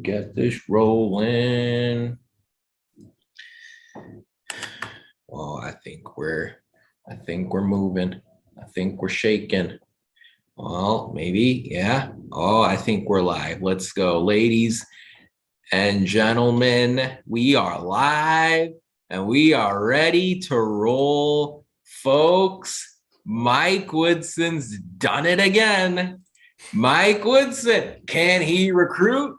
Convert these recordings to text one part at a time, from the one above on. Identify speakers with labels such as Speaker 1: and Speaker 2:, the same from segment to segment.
Speaker 1: get this rolling. Oh, I think we're moving. I think we're shaking. Well, maybe, yeah. Oh, I think we're live. Let's go. Ladies and gentlemen, we are live and we are ready to roll, folks. Mike Woodson's done it again. Mike Woodson, can he recruit?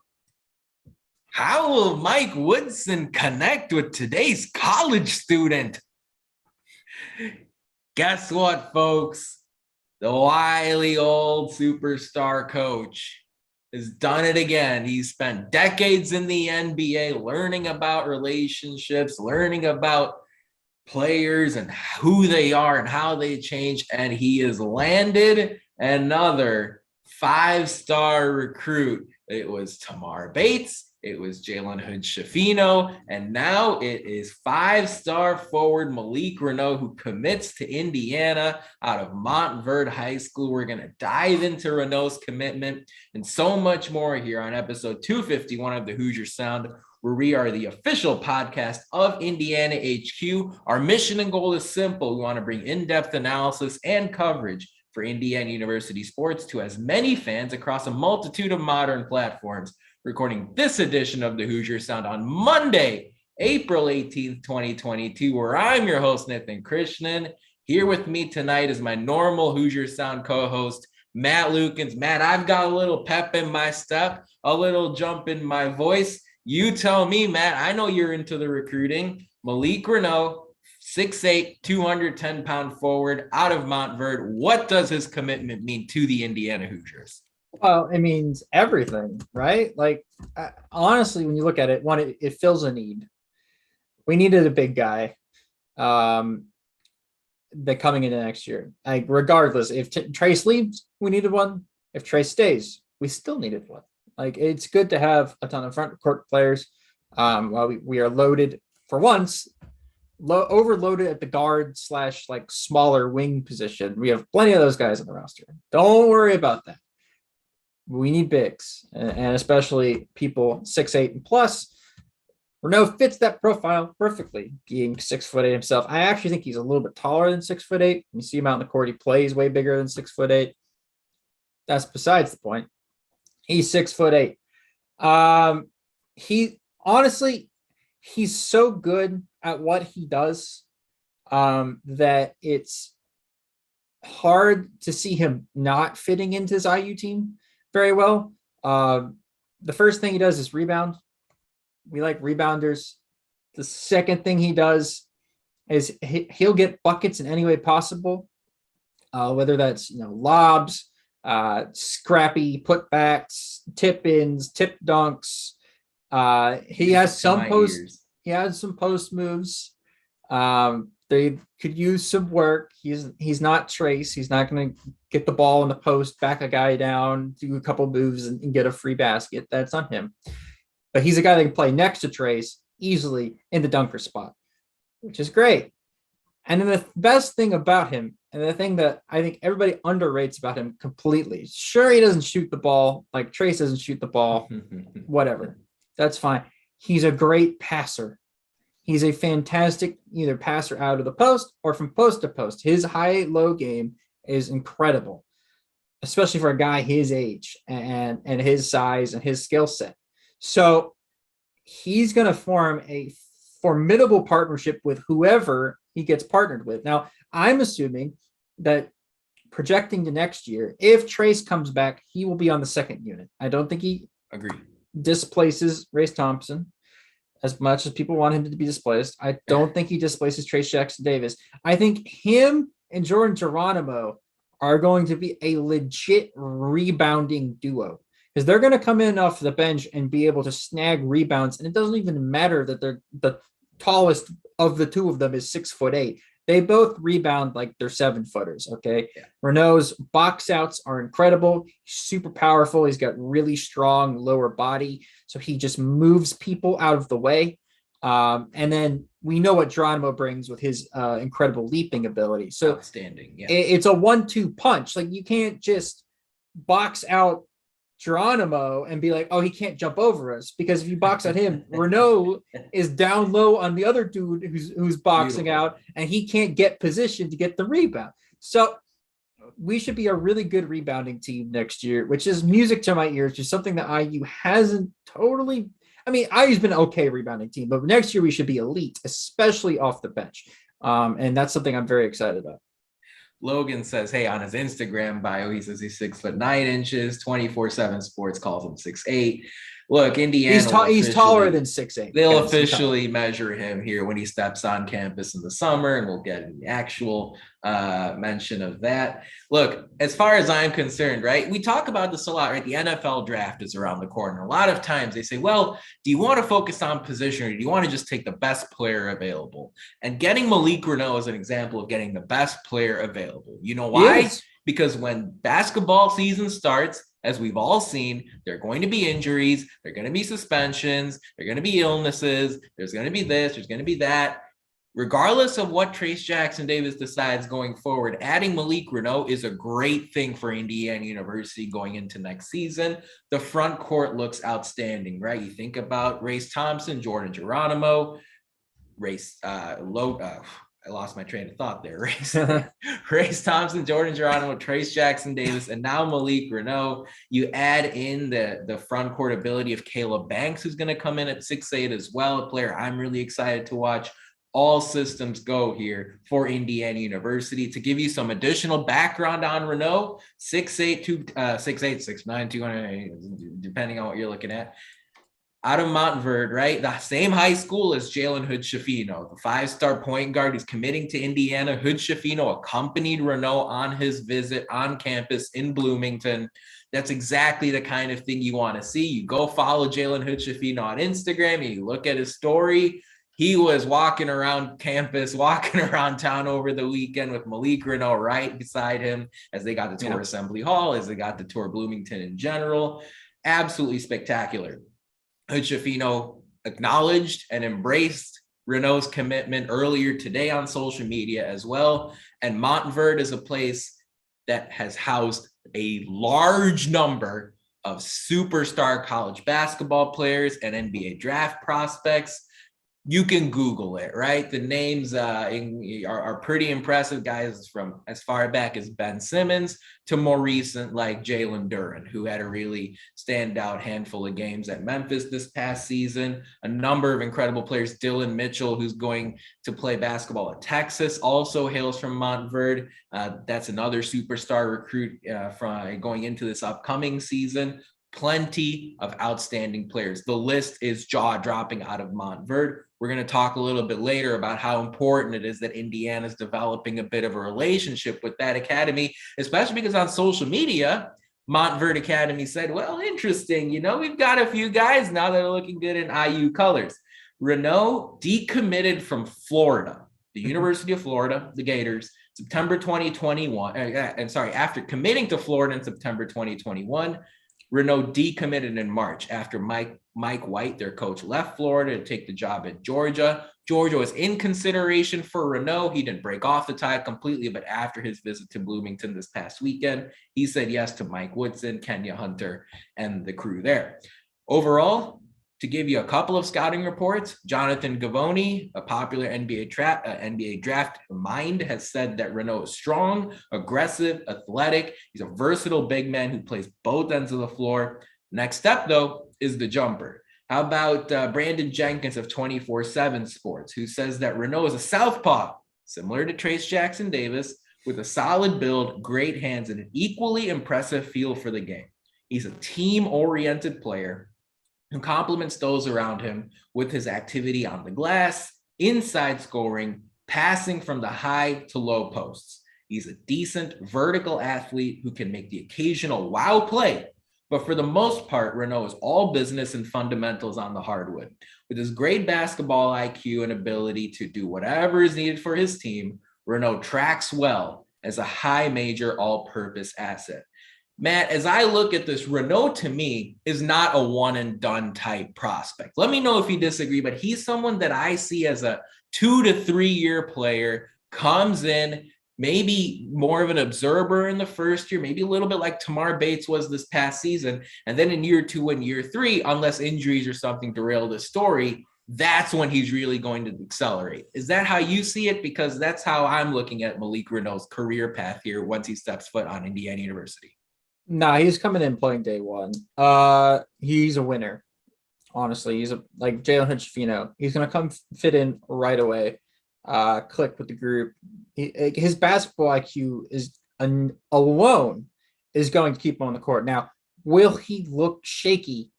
Speaker 1: How will Mike Woodson connect with today's college student? Guess what, folks? The wily old superstar coach has done it again. He's spent decades in the NBA learning about relationships, learning about players and who they are and how they change. And he has landed another five-star recruit. It was Tamar Bates. It was Jalen Hood-Schifino, and now it is five-star forward Malik Reneau, who commits to Indiana out of Montverde High School. We're going to dive into Reneau's commitment and so much more here on episode 251 of the Hoosier Sound, where we are the official podcast of Indiana HQ. Our mission and goal is simple. We want to bring in-depth analysis and coverage for Indiana University sports to as many fans across a multitude of modern platforms. Recording this edition of the Hoosier Sound on Monday, April 18th, 2022, where I'm your host, Nithin Krishnan. Here with me tonight is my normal Hoosier Sound co-host, Matt Lukens. Matt, I've got a little pep in my step, a little jump in my voice. You tell me, Matt, I know you're into the recruiting. Malik Reneau, 6'8", 210-pound forward out of Montverde. What does his commitment mean to the Indiana Hoosiers?
Speaker 2: Well, it means everything, right? Like, honestly, when you look at it, it fills a need. We needed a big guy that coming into next year. Like, regardless, if Trace leaves, we needed one. If Trace stays, we still needed one. Like, it's good to have a ton of front court players. While we are loaded for once, overloaded at the guard / like smaller wing position. We have plenty of those guys on the roster. Don't worry about that. We need bigs, and especially people 6'8" and plus. Reneau fits that profile perfectly, being 6'8" himself. I actually think he's a little bit taller than 6'8". You see him out in the court, he plays way bigger than 6'8". That's besides the point. He's 6'8". He's so good at what he does that it's hard to see him not fitting into his IU team very well. The first thing he does is rebound. We like rebounders. The second thing he does is he'll get buckets in any way possible, whether that's lobs, scrappy putbacks, tip-ins, tip dunks. He has some post moves. They could use some work. He's not Trace. He's not going to get the ball in the post, back a guy down, do a couple moves, and get a free basket. That's not him. But he's a guy that can play next to Trace easily in the dunker spot, which is great. And then the best thing about him, and the thing that I think everybody underrates about him completely, sure, he doesn't shoot the ball like Trace doesn't shoot the ball, whatever. That's fine. He's a great passer. He's a fantastic either passer out of the post or from post to post. His high-low game is incredible, especially for a guy his age and his size and his skill set. So he's going to form a formidable partnership with whoever he gets partnered with. Now, I'm assuming that projecting to next year, if Trace comes back, he will be on the second unit. I don't think he displaces Race Thompson as much as people want him to be displaced. I don't think he displaces Trace Jackson Davis. I think him and Jordan Geronimo are going to be a legit rebounding duo because they're going to come in off the bench and be able to snag rebounds. And it doesn't even matter that they're the tallest of the two of them is 6'8". They both rebound like they're 7-footers. Okay. Yeah. Reneau's box outs are incredible. He's super powerful. He's got really strong lower body. So he just moves people out of the way. And then we know what Geronimo brings with his incredible leaping ability. So
Speaker 1: outstanding. Yeah.
Speaker 2: It's a 1-2 punch. Like you can't just box out Geronimo and be like, oh, he can't jump over us, because if you box at him, Reneau is down low on the other dude who's boxing
Speaker 1: Beautiful.
Speaker 2: out, and he can't get position to get the rebound. So we should be a really good rebounding team next year, which is music to my ears, just something that IU hasn't totally. I mean, IU's been an okay rebounding team, but next year we should be elite, especially off the bench. And that's something I'm very excited about.
Speaker 1: Logan says, hey, on his Instagram bio, he says he's 6'9". 24/7 Sports calls him 6'8". Look, Indiana.
Speaker 2: He's taller than 6'8".
Speaker 1: They'll officially measure him here when he steps on campus in the summer, and we'll get an actual mention of that. Look, as far as I'm concerned, right, we talk about this a lot, right? The NFL draft is around the corner. A lot of times they say, well, do you want to focus on position, or do you want to just take the best player available? And getting Malik Reneau is an example of getting the best player available. You know why?
Speaker 2: Yes.
Speaker 1: Because when basketball season starts, as we've all seen, there are going to be injuries, there are going to be suspensions, there are going to be illnesses, there's going to be this, there's going to be that. Regardless of what Trayce Jackson-Davis decides going forward, adding Malik Reneau is a great thing for Indiana University going into next season. The front court looks outstanding, right? You think about Race Thompson, Jordan Geronimo, I lost my train of thought there. Race Thompson, Jordan Geronimo, Trayce Jackson-Davis, and now Malik Reneau. You add in the front court ability of Kaleb Banks, who's going to come in at 6'8" as well, a player I'm really excited to watch. All systems go here for Indiana University. To give you some additional background on Reneau, 6'8", 6'9", 200, depending on what you're looking at. Out of Montverde, right? The same high school as Jalen Hood-Schifino, the 5-star point guard who's committing to Indiana. Hood-Schifino accompanied Reneau on his visit on campus in Bloomington. That's exactly the kind of thing you want to see. You go follow Jalen Hood-Schifino on Instagram and you look at his story. He was walking around campus, walking around town over the weekend with Malik Reneau right beside him as they got to tour Assembly Hall, as they got to tour Bloomington in general. Absolutely spectacular. Hood-Schifino acknowledged and embraced Reneau's commitment earlier today on social media as well. And Montverde is a place that has housed a large number of superstar college basketball players and NBA draft prospects. You can Google it, right? The names are pretty impressive, guys, from as far back as Ben Simmons to more recent like Jalen Duren, who had a really standout handful of games at Memphis this past season. A number of incredible players. Dylan Mitchell, who's going to play basketball at Texas, also hails from Montverde. That's another superstar recruit from going into this upcoming season. Plenty of outstanding players. The list is jaw-dropping out of Montverde. We're going to talk a little bit later about how important it is that Indiana's developing a bit of a relationship with that academy, especially because on social media, Montverde Academy said, well, interesting, we've got a few guys now that are looking good in IU colors. Reneau decommitted from Florida, the University of Florida, the Gators, September 2021. After committing to Florida in September 2021, Reneau decommitted in March after Mike White, their coach, left Florida to take the job at Georgia. Georgia was in consideration for Reneau. He didn't break off the tie completely, but after his visit to Bloomington this past weekend, he said yes to Mike Woodson, Kenya Hunter, and the crew there. Overall, to give you a couple of scouting reports, Jonathan Gavoni, a popular NBA draft mind, has said that Reneau is strong, aggressive, athletic. He's a versatile big man who plays both ends of the floor. Next step, though, is the jumper. How about Brandon Jenkins of 24/7 Sports, who says that Reneau is a southpaw, similar to Trayce Jackson-Davis, with a solid build, great hands, and an equally impressive feel for the game. He's a team-oriented player who complements those around him with his activity on the glass, inside scoring, passing from the high to low posts. He's a decent vertical athlete who can make the occasional wow play, but for the most part, Reneau is all business and fundamentals on the hardwood. With his great basketball IQ and ability to do whatever is needed for his team, Reneau tracks well as a high major all-purpose asset. Matt, as I look at this, Reneau to me is not a one and done type prospect. Let me know if you disagree, but he's someone that I see as a 2 to 3 year player, comes in, maybe more of an observer in the first year, maybe a little bit like Tamar Bates was this past season. And then in year 2 and year 3, unless injuries or something derail the story, that's when he's really going to accelerate. Is that how you see it? Because that's how I'm looking at Malik Reneau's career path here once he steps foot on Indiana University.
Speaker 2: Nah, he's coming in playing day one. He's a winner. Honestly, he's like Jalen Hood-Schifino. He's gonna come fit in right away. Click with the group. His basketball IQ alone is going to keep him on the court. Now, will he look shaky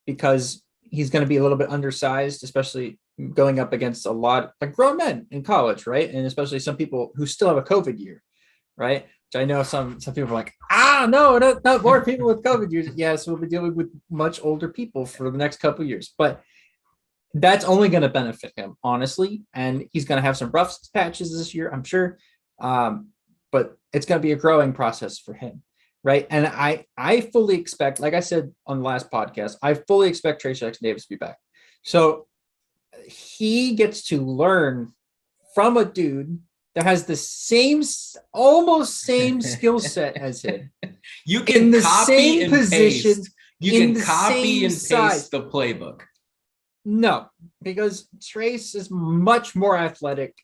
Speaker 2: because he's going to be a little bit undersized, especially going up against a lot like grown men in college, right? And especially some people who still have a COVID year, right? Which I know some people are like, no, not more people with COVID years. Yes, we'll be dealing with much older people for the next couple of years, but that's only going to benefit him, honestly. And he's going to have some rough patches this year, I'm sure. But it's going to be a growing process for him, right? And I fully expect, like I said on the last podcast, I fully expect Trayce Jackson-Davis to be back. So he gets to learn from a dude that has the almost same skill set as him.
Speaker 1: You can
Speaker 2: in the
Speaker 1: copy
Speaker 2: same
Speaker 1: and
Speaker 2: position.
Speaker 1: paste. You can copy and paste the playbook.
Speaker 2: No, because Trayce is much more athletic.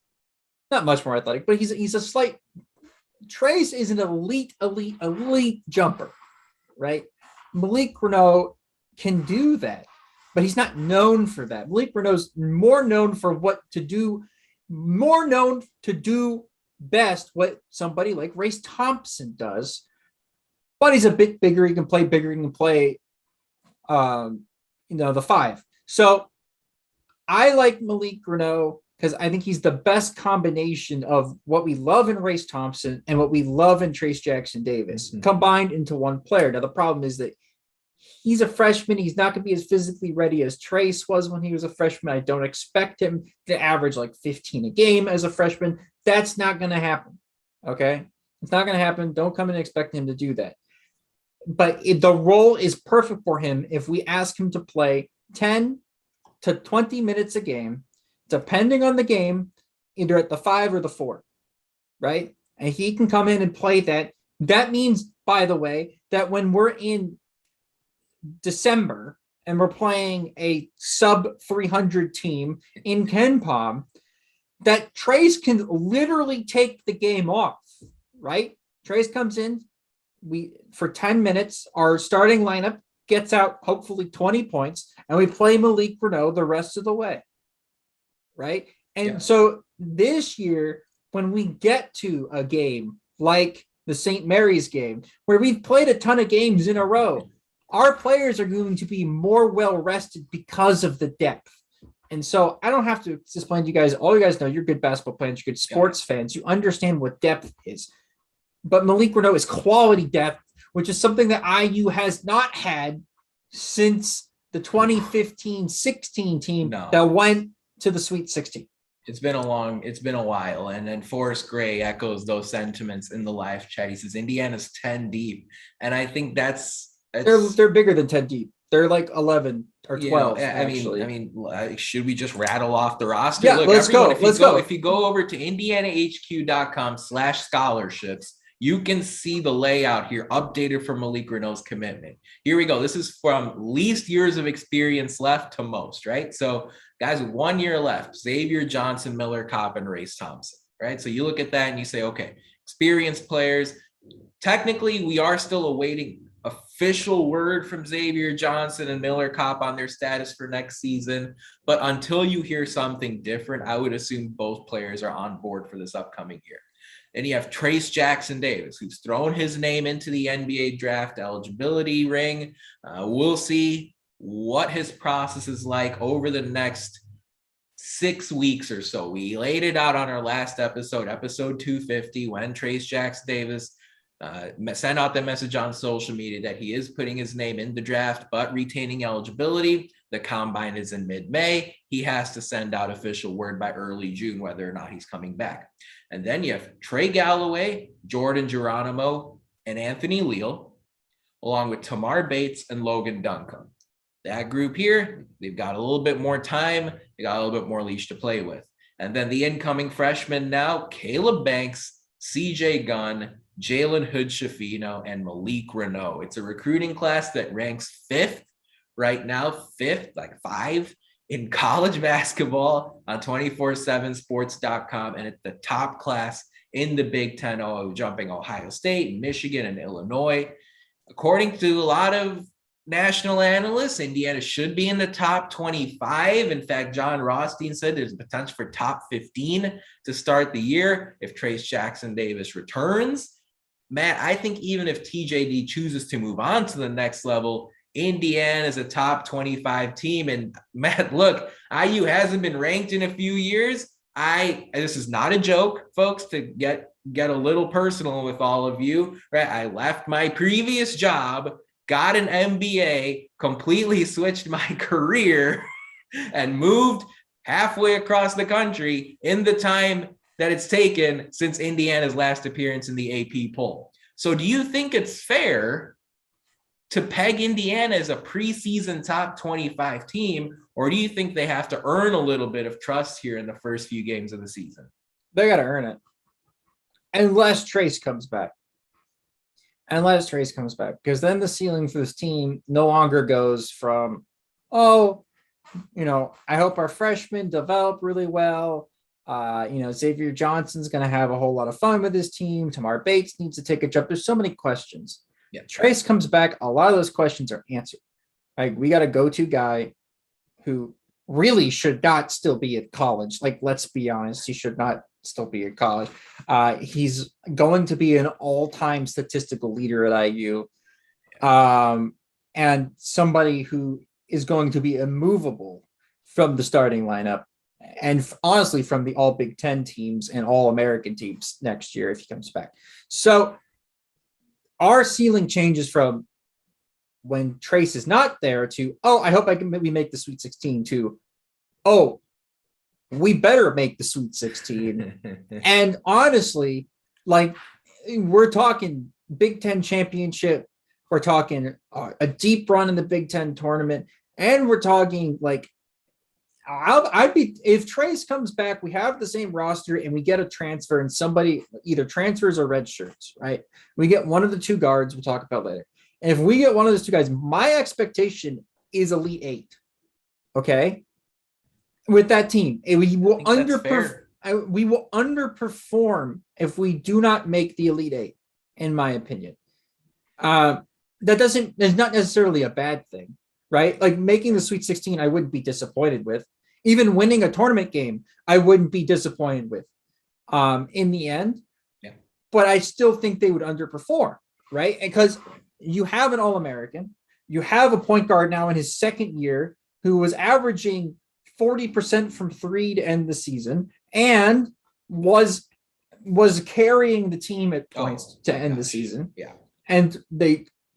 Speaker 2: Not much more athletic, but he's a slight. Trayce is an elite jumper, right? Malik Reneau can do that, but he's not known for that. Malik Reneau's more known for more known to do best what somebody like Race Thompson does, but he's a bit bigger. He can play bigger. He can play, the 5. So I like Malik Reneau because I think he's the best combination of what we love in Race Thompson and what we love in Trayce Jackson-Davis combined into one player. Now, the problem is that he's a freshman. He's not going to be as physically ready as Trayce was when he was a freshman. I don't expect him to average like 15 a game as a freshman. That's not going to happen. Okay? It's not going to happen. Don't come and expect him to do that. But the role is perfect for him if we ask him to play 10 to 20 minutes a game, depending on the game, either at the 5 or the 4, right? And he can come in and play that. That means, by the way, that when we're in December and we're playing a sub 300 team in KenPom, that Trayce can literally take the game off, right? Trayce comes in, for 10 minutes, our starting lineup gets out hopefully 20 points, and we play Malik Reneau the rest of the way, right? And so this year, when we get to a game like the St. Mary's game, where we've played a ton of games in a row, our players are going to be more well-rested because of the depth. And so I don't have to explain to you guys. All you guys know, you're good basketball players, you're good sports fans. You understand what depth is. But Malik Reneau is quality depth, which is something that IU has not had since the 2015-16 team that went to the Sweet 16.
Speaker 1: It's been a while. And then Forrest Gray echoes those sentiments in the live chat. He says Indiana's 10 deep. And I think they're
Speaker 2: bigger than 10 deep. They're like 11 or 12. Actually.
Speaker 1: I mean, should we just rattle off the roster?
Speaker 2: Yeah, let's go.
Speaker 1: If you go over to indianahq.com/scholarships, you can see the layout here updated for Malik Reneau's commitment. Here we go. This is from least years of experience left to most, right? So guys with 1 year left, Xavier Johnson, Miller Kopp, and Race Thompson, right? So you look at that and you say, okay, experienced players. Technically, we are still awaiting official word from Xavier Johnson and Miller Kopp on their status for next season. But until you hear something different, I would assume both players are on board for this upcoming year. Then you have Trayce Jackson-Davis, who's thrown his name into the NBA draft eligibility ring. We'll see what his process is like over the next 6 weeks or so. We laid it out on our last episode 250, when Trayce Jackson-Davis sent out the message on social media that he is putting his name in the draft, but retaining eligibility. The combine is in mid-May. He has to send out official word by early June whether or not he's coming back. And then you have Trey Galloway, Jordan Geronimo, and Anthony Leal, along with Tamar Bates and Logan Duncombe. That group here, they've got a little bit more time. They got a little bit more leash to play with. And then the incoming freshman now, Kaleb Banks CJ Gunn, Jalen Hood-Schifino, and Malik Reneau. It's a recruiting class that ranks fifth right now, like five in college basketball on 247sports.com. And it's the top class in the Big Ten, jumping Ohio State and Michigan and Illinois. According to a lot of national analysts, Indiana should be in the top 25. In fact, John Rothstein said there's potential for top 15 to start the year if Trayce Jackson-Davis returns. Matt, I think even if TJD chooses to move on to the next level, Indiana is a top 25 team. And Matt, look, IU hasn't been ranked in a few years. This is not a joke, folks, to get a little personal with all of you, right? I left my previous job, got an MBA, completely switched my career, and moved halfway across the country in the time that it's taken since Indiana's last appearance in the AP poll. So do you think it's fair to peg Indiana as a preseason top 25 team, or do you think they have to earn a little bit of trust here in the first few games of the season?
Speaker 2: They got to earn it. Unless Trayce comes back. Because then the ceiling for this team no longer goes from, I hope our freshmen develop really well. Xavier Johnson's going to have a whole lot of fun with his team. Tamar Bates needs to take a jump. There's so many questions. Yeah, Trayce comes back. A lot of those questions are answered. Like, we got a go-to guy who really should not still be at college. Like, let's be honest, he should not still be at college. He's going to be an all-time statistical leader at IU, and somebody who is going to be immovable from the starting lineup, and honestly from the all Big Ten teams and all American teams next year if he comes back. So our ceiling changes from when Trayce is not there to, I hope we make the Sweet 16, to, we better make the Sweet 16. And honestly, like, we're talking Big Ten championship, we're talking a deep run in the Big Ten tournament, and we're talking like, I'd be, if Trayce comes back, we have the same roster and we get a transfer and somebody either transfers or red shirts, right? We get one of the two guards we'll talk about later. And if we get one of those two guys, my expectation is Elite Eight. Okay. With that team, we will underperform if we do not make the Elite Eight, in my opinion. Is not necessarily a bad thing, right? Like, making the Sweet 16, I wouldn't be disappointed with. Even winning a tournament game, I wouldn't be disappointed with in the end. Yeah. But I still think they would underperform, right? Because you have an All-American, you have a point guard now in his second year who was averaging 40% from three to end the season and was carrying the team at points to end the season. Yeah. And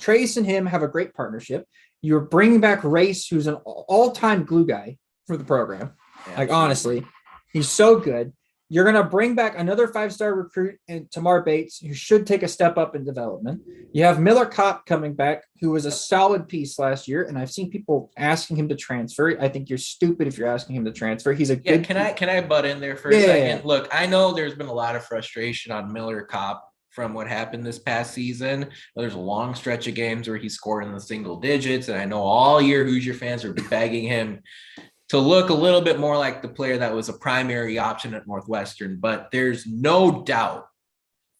Speaker 2: Trayce and him have a great partnership. You're bringing back Race, who's an all-time glue guy for the program. Yeah, like, honestly, he's so good. You're going to bring back another five-star recruit in Tamar Bates, who should take a step up in development. You have Miller Kopp coming back, who was a solid piece last year, and I've seen people asking him to transfer. I think you're stupid if you're asking him to transfer. He's a good.
Speaker 1: Can I butt in there for a second? Yeah. Look, I know there's been a lot of frustration on Miller Kopp from what happened this past season. There's a long stretch of games where he scored in the single digits, and I know all year Hoosier fans are begging him to look a little bit more like the player that was a primary option at Northwestern. But there's no doubt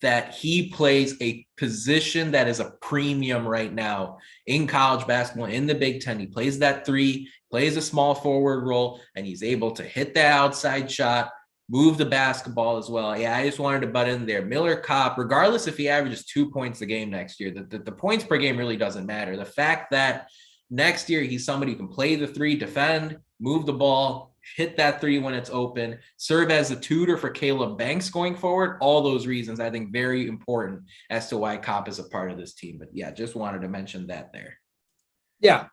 Speaker 1: that he plays a position that is a premium right now in college basketball, in the Big Ten. He plays that three, plays a small forward role, and he's able to hit that outside shot, move the basketball as well. Yeah, I just wanted to butt in there. Miller Kopp, regardless if he averages 2 points a game next year, the points per game really doesn't matter. The fact that next year he's somebody who can play the three, defend, move the ball, hit that three when it's open, serve as a tutor for Kaleb Banks going forward. All those reasons, I think, very important as to why Kopp is a part of this team. But yeah, just wanted to mention that there.
Speaker 2: Yeah.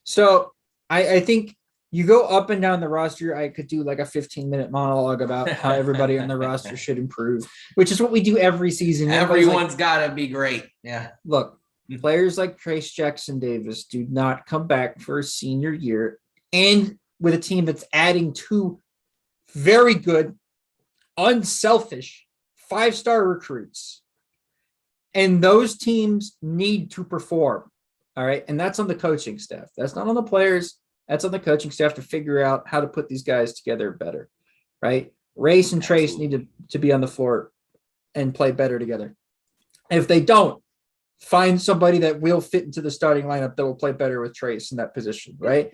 Speaker 2: So I think you go up and down the roster. I could do like a 15-minute monologue about how everybody on the roster should improve, which is what we do every season.
Speaker 1: Everyone's got to be great. Yeah.
Speaker 2: Look, players like Trayce Jackson-Davis do not come back for a senior year, and with a team that's adding two very good, unselfish 5-star recruits, and those teams need to perform. All right. And that's on the coaching staff. That's not on the players. That's on the coaching staff to figure out how to put these guys together better. Right. Race and Trace need to be on the floor and play better together. And if they don't, find somebody that will fit into the starting lineup that will play better with Trace in that position, right?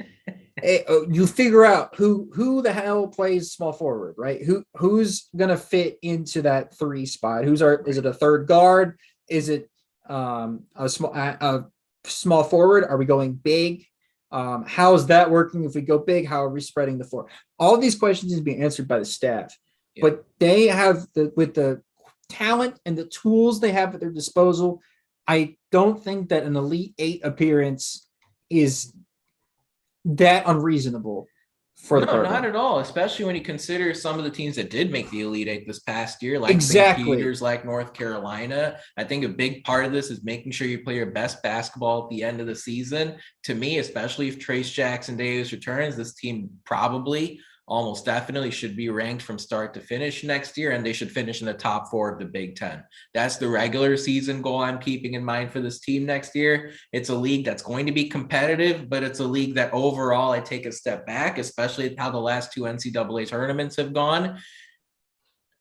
Speaker 2: You figure out who the hell plays small forward, right? Who's gonna fit into that 3 spot? Is it a third guard? Is it a small forward? Are we going big? How's that working? If we go big, how are we spreading the floor? All of these questions need to be answered by the staff, but they have with the talent and the tools they have at their disposal. I don't think that an Elite 8 appearance is that unreasonable for the program.
Speaker 1: Not at all, especially when you consider some of the teams that did make the Elite 8 this past year, like St. Peter's, like North Carolina. I think a big part of this is making sure you play your best basketball at the end of the season. To me, especially if Trace Jackson Davis returns, this team probably almost definitely should be ranked from start to finish next year, and they should finish in the top 4 of the Big Ten. That's the regular season goal I'm keeping in mind for this team next year. It's a league that's going to be competitive, but it's a league that overall I take a step back, especially how the last 2 NCAA tournaments have gone,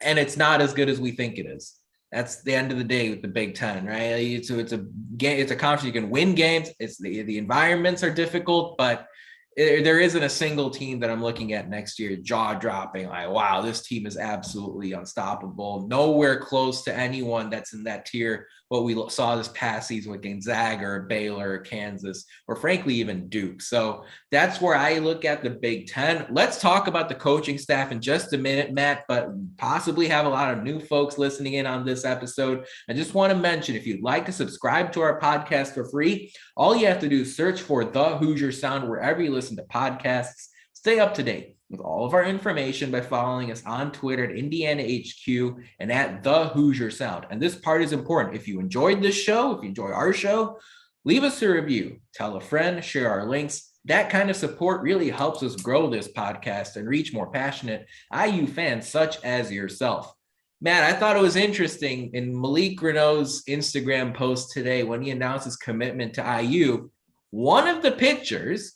Speaker 1: and it's not as good as we think it is. That's the end of the day with the Big Ten, right? So it's a conference you can win games. It's the environments are difficult, but there isn't a single team that I'm looking at next year jaw-dropping, like, wow, this team is absolutely unstoppable. Nowhere close to anyone that's in that tier, what we saw this past season with Gonzaga or Baylor or Kansas, or frankly, even Duke. So that's where I look at the Big Ten. Let's talk about the coaching staff in just a minute, Matt, but possibly have a lot of new folks listening in on this episode. I just want to mention, if you'd like to subscribe to our podcast for free, all you have to do is search for The Hoosier Sound wherever you listen to podcasts. Stay up to date with all of our information by following us on Twitter at Indiana HQ and at The Hoosier Sound. And this part is important. If you enjoyed this show, if you enjoy our show, leave us a review, tell a friend, share our links. That kind of support really helps us grow this podcast and reach more passionate IU fans such as yourself. Matt, I thought it was interesting in Malik Reneau's Instagram post today when he announced his commitment to IU, one of the pictures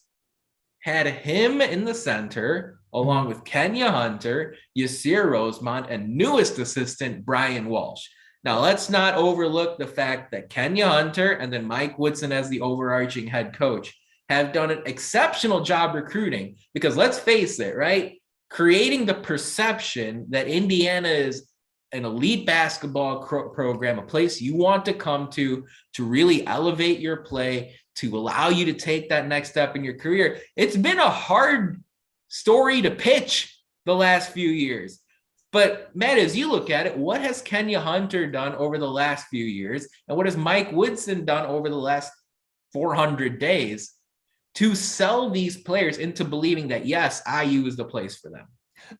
Speaker 1: had him in the center, along with Kenya Hunter, Yasir Rosemont, and newest assistant, Brian Walsh. Now, let's not overlook the fact that Kenya Hunter and then Mike Woodson as the overarching head coach have done an exceptional job recruiting, because let's face it, right? Creating the perception that Indiana is an elite basketball program, a place you want to come to really elevate your play, to allow you to take that next step in your career. It's been a hard story to pitch the last few years. But Matt, as you look at it, what has Kenya Hunter done over the last few years? And what has Mike Woodson done over the last 400 days to sell these players into believing that, yes, IU is the place for them?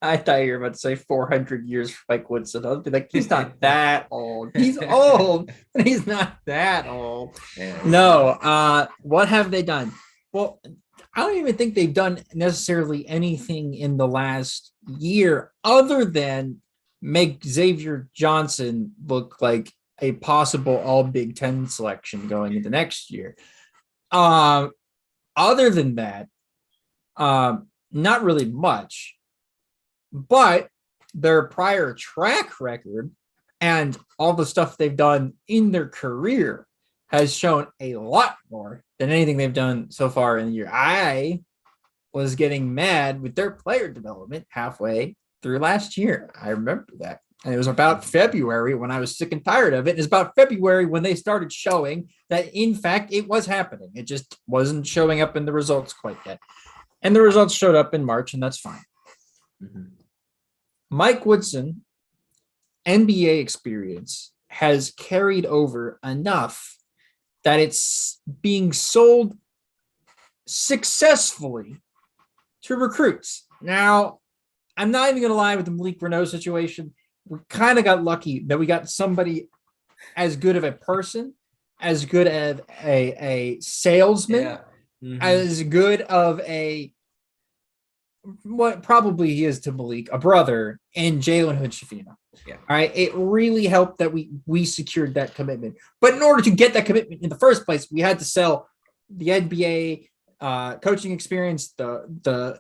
Speaker 2: I thought you were about to say 400 years for Mike Woodson. I'll be like, he's not that old. He's old, but he's not that old. Yeah. No. What have they done? Well, I don't even think they've done necessarily anything in the last year other than make Xavier Johnson look like a possible all Big Ten selection going into next year. Other than that, not really much. But their prior track record and all the stuff they've done in their career has shown a lot more than anything they've done so far in the year. I was getting mad with their player development halfway through last year. I remember that. And it was about February when I was sick and tired of it. And it's about February when they started showing that, in fact, it was happening. It just wasn't showing up in the results quite yet. And the results showed up in March, and that's fine. Mm-hmm. Mike Woodson, NBA experience has carried over enough that it's being sold successfully to recruits. Now, I'm not even going to lie with the Malik Reneau situation. We kind of got lucky that we got somebody as good of a person, as good of a salesman, as good of a what probably he is to Malik, a brother, and Jalen Hood-Schifino.
Speaker 1: Yeah.
Speaker 2: All right. It really helped that we secured that commitment. But in order to get that commitment in the first place, we had to sell the NBA coaching experience, the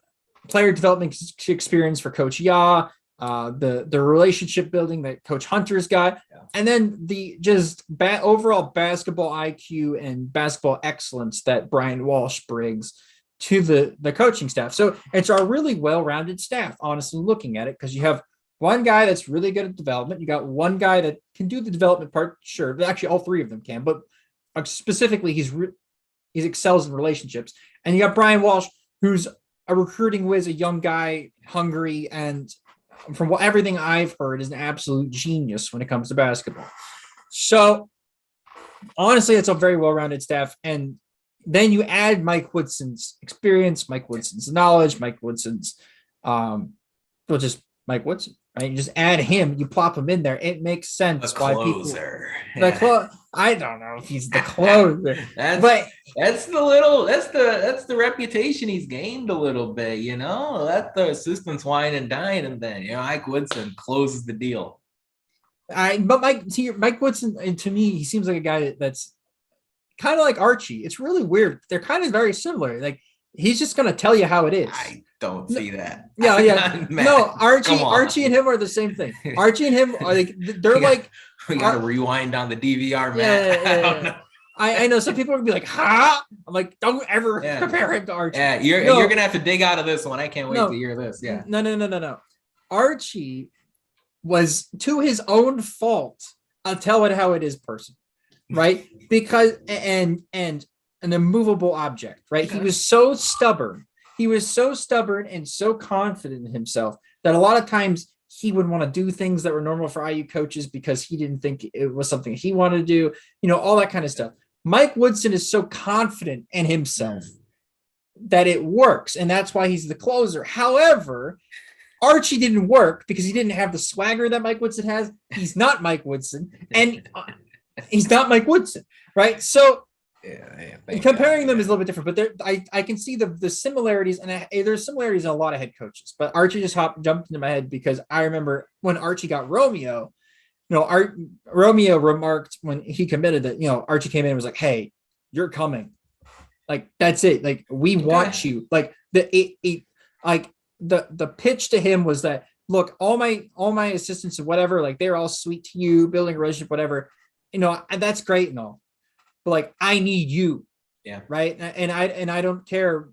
Speaker 2: player development experience for Coach Ya, the relationship building that Coach Hunter's got, and then the just overall basketball IQ and basketball excellence that Brian Walsh brings to the coaching staff. So it's a really well-rounded staff, honestly, looking at it, because you have one guy that's really good at development. You got one guy that can do the development part. Sure. Actually, all three of them can, but specifically he excels in relationships. And you got Brian Walsh, who's a recruiting whiz, a young guy, hungry, and from everything I've heard is an absolute genius when it comes to basketball. So honestly, it's a very well-rounded staff. And then you add Mike Woodson's experience, Mike Woodson's knowledge, Mike Woodson's, just Mike Woodson, right? You just add him, you plop him in there. It makes sense
Speaker 1: why closer.
Speaker 2: I don't know if he's the closer, but
Speaker 1: that's the reputation he's gained a little bit, let the assistants wine and dine, and then Mike Woodson closes the deal.
Speaker 2: But Mike Woodson, to me, he seems like a guy that's kind of like Archie. It's really weird. They're kind of very similar. Like, he's just going to tell you how it is.
Speaker 1: I don't see that.
Speaker 2: Yeah. No, Archie and him are the same thing. Archie and him are like, they're like,
Speaker 1: we got to rewind on the DVR, man.
Speaker 2: Yeah. I don't know. I know some people are gonna be like, huh? I'm like, don't ever compare him to Archie.
Speaker 1: Yeah, you're gonna have to dig out of this one. I can't wait to hear this. Yeah.
Speaker 2: No. Archie was, to his own fault, I'll tell it how it is person, right? Because and an immovable object, right? He was so stubborn. He was so stubborn and so confident in himself that a lot of times he would want to do things that were normal for IU coaches because he didn't think it was something he wanted to do, all that kind of stuff. Mike Woodson is so confident in himself that it works, and that's why he's the closer. However, Archie didn't work because he didn't have the swagger that Mike Woodson has. He's not Mike Woodson, and he's not Mike Woodson, right? So comparing them is a little bit different, but I can see the similarities, and there's similarities in a lot of head coaches. But Archie just jumped into my head because I remember when Archie got Romeo. Romeo remarked when he committed that, Archie came in and was like, "Hey, you're coming. Like, that's it. Like, we want you." Like the pitch to him was that, look, all my assistants and whatever, like, they're all sweet to you, building a relationship, whatever, that's great and all, but like, I need you.
Speaker 1: Yeah.
Speaker 2: Right. And I don't care,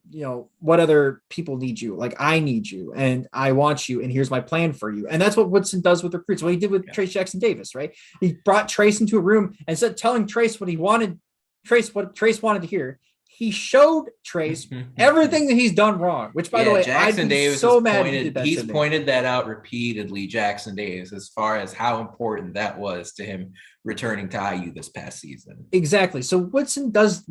Speaker 2: what other people need you. Like, I need you and I want you. And here's my plan for you. And that's what Woodson does with recruits. What he did with Trace Jackson Davis, right? He brought Trace into a room and instead of telling Trace what Trace wanted to hear, he showed Trace everything that he's done wrong, which, by the way,
Speaker 1: Jackson Davis so mad he's pointed that out repeatedly, Jackson Davis, as far as how important that was to him returning to IU this past season.
Speaker 2: Exactly. So Woodson doesn't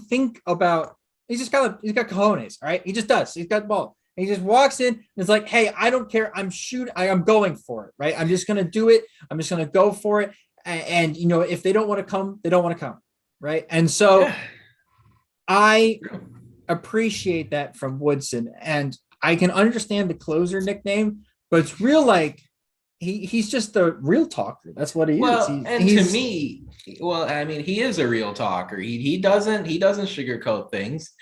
Speaker 2: think about, he's got cojones, all right? He just does. He's got the ball. And he just walks in and it's like, hey, I don't care. I'm going for it, right? I'm just going to do it. I'm just going to go for it. And if they don't want to come, they don't want to come, right? And so I appreciate that from Woodson. And I can understand the closer nickname, but it's real, like, he's just a real talker. That's what he is.
Speaker 1: To me, he is a real talker. He doesn't sugarcoat things.